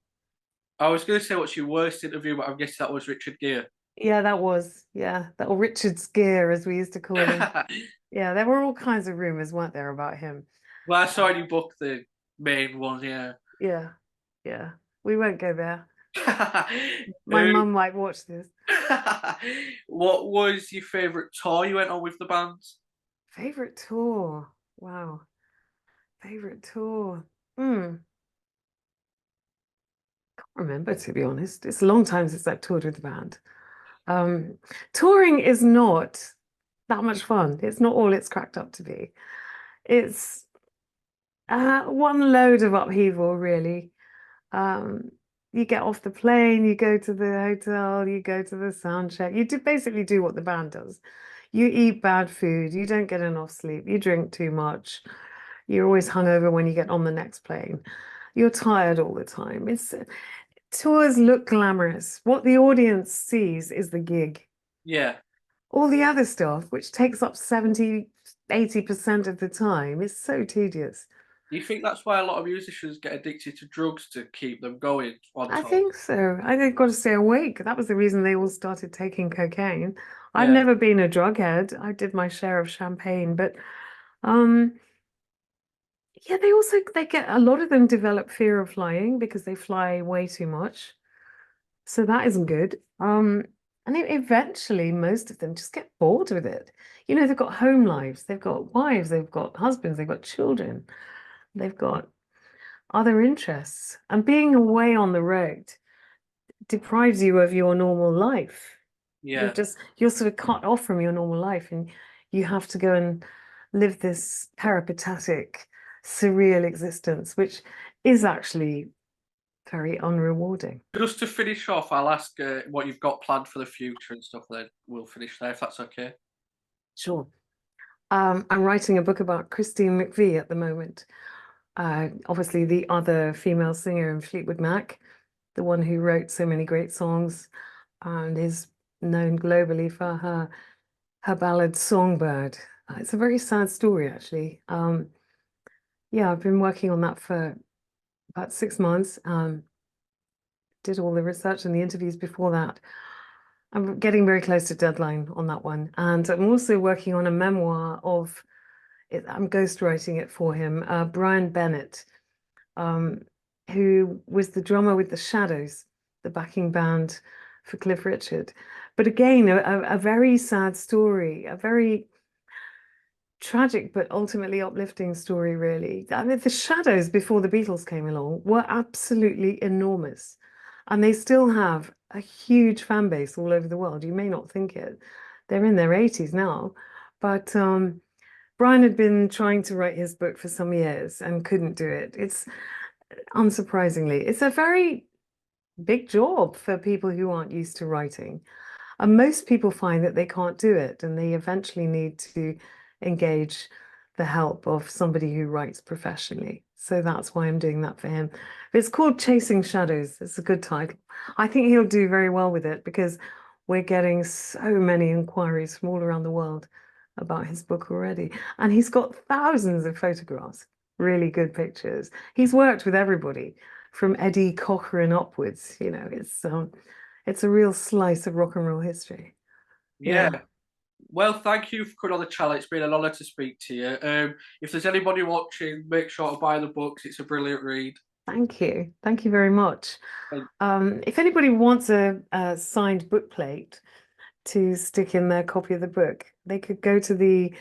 S1: I was going to say what's your worst interview, but I guess that was Richard Gere.
S2: Yeah, that Richard Gere, as we used to call him. Yeah, there were all kinds of rumors, weren't there, about him?
S1: Well, I saw in your book the main one, yeah.
S2: Yeah, yeah. We won't go there. My
S1: Um,
S2: mum might watch this.
S1: what was your favourite tour you went on with the band?
S2: Favorite tour. Wow. Favorite tour. Hmm. Can't remember, to be honest. It's a long time since I've toured with the band. Um, Touring is not that much fun. It's not all it's cracked up to be. It's one load of upheaval, really. Um, you get off the plane, you go to the hotel, you go to the sound check. You basically do what the band does. You eat bad food, you don't get enough sleep, you drink too much. You're always hungover when you get on the next plane. You're tired all the time. It's tours look glamorous. What the audience sees is the gig.
S1: Yeah.
S2: All the other stuff, which takes up 70, 80% of the time, is so tedious.
S1: Do you think that's why a lot of musicians get addicted to drugs to keep them going on
S2: I
S1: tour?
S2: think so. I think they've got to stay awake. That was the reason they all started taking cocaine. I've
S1: Yeah.
S2: never been a drug head. I did my share of champagne, but um yeah, they get a lot of them develop fear of flying because they fly way too much. So that isn't good. And eventually most of them just get bored with it. You know, they've got home lives, they've got wives, they've got husbands, they've got children, they've got other interests. And being away on the road deprives you of your normal life.
S1: Yeah.
S2: You're sort of cut off from your normal life and you have to go and live this peripatetic, surreal existence, which is actually very unrewarding.
S1: Just to finish off, I'll ask what you've got planned for the future and stuff, then we'll finish there if that's okay.
S2: Sure. I'm writing a book about Christine McVie at the moment. Obviously the other female singer in Fleetwood Mac, the one who wrote so many great songs and is known globally for her ballad Songbird. It's a very sad story, actually. Yeah, I've been working on that for about 6 months. Did all the research and the interviews before that. I'm getting very close to deadline on that one. And I'm also working on a memoir of it. I'm ghostwriting it for him, Brian Bennett, um, who was the drummer with the Shadows, the backing band for Cliff Richard. But again, a very sad story, a very tragic but ultimately uplifting story, really. I mean, the Shadows before the Beatles came along were absolutely enormous, and they still have a huge fan base all over the world. You may not think it. They're in their 80s now, but Brian had been trying to write his book for some years and couldn't do it. It's unsurprisingly, it's a very big job for people who aren't used to writing. And most people find that they can't do it and they eventually need to engage the help of somebody who writes professionally. So that's why I'm doing that for him. It's called Chasing Shadows. It's a good title. I think he'll do very well with it because we're getting so many inquiries from all around the world about his book already. And he's got thousands of photographs, really good pictures. He's worked with everybody from Eddie Cochran upwards. It's a real slice of rock and roll history.
S1: Yeah.
S2: Yeah.
S1: Well, thank you for coming on the channel. It's been an honour to speak to you. If there's anybody watching, make sure to buy the books. It's a brilliant read.
S2: Thank you. Thank you very much.
S1: And
S2: If anybody wants a signed book plate to stick in their copy of the book, they could go to the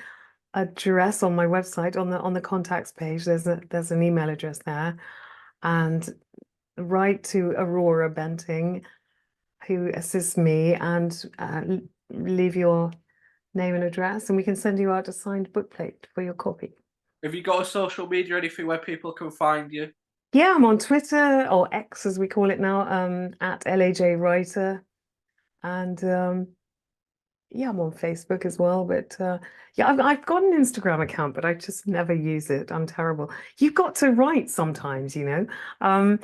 S2: address on my website on the contacts page. There's an email address there, and write to Aurora Benting, who assists me, and leave your name and address, and we can send you out a signed book plate for your copy.
S1: have you got a social media or anything where people can find you?
S2: Yeah, I'm on Twitter, or X as we call it now, at LAJ Writer. And yeah, I'm on Facebook as well. But yeah, I've got an Instagram account, but I just never use it. I'm terrible. You've got to write sometimes. Um,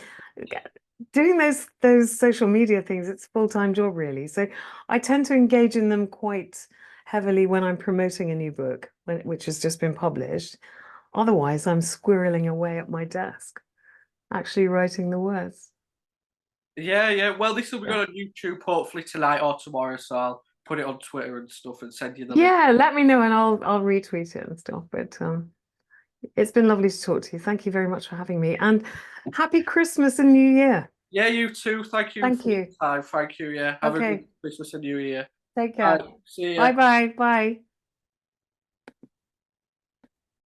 S2: doing those social media things, it's a full-time job, really. So I tend to engage in them quite heavily when I'm promoting a new book, which has just been published. Otherwise, I'm squirreling away at my desk, actually writing the words.
S1: Yeah, yeah. Well, this will be
S2: Yeah.
S1: going on YouTube hopefully tonight or tomorrow, so I'll put it on Twitter and stuff and send you the link.
S2: Yeah, let me know and I'll retweet it and stuff. But it's been lovely to talk to you. Thank you very much for having me. And happy Christmas and New Year.
S1: Yeah, you too. Thank you
S2: Thank
S1: for your
S2: you.
S1: time. Thank you. Yeah. Have a good
S2: Okay,
S1: Christmas and New Year.
S2: take
S1: Bye.
S2: care.
S1: See ya.
S2: Bye bye. Bye.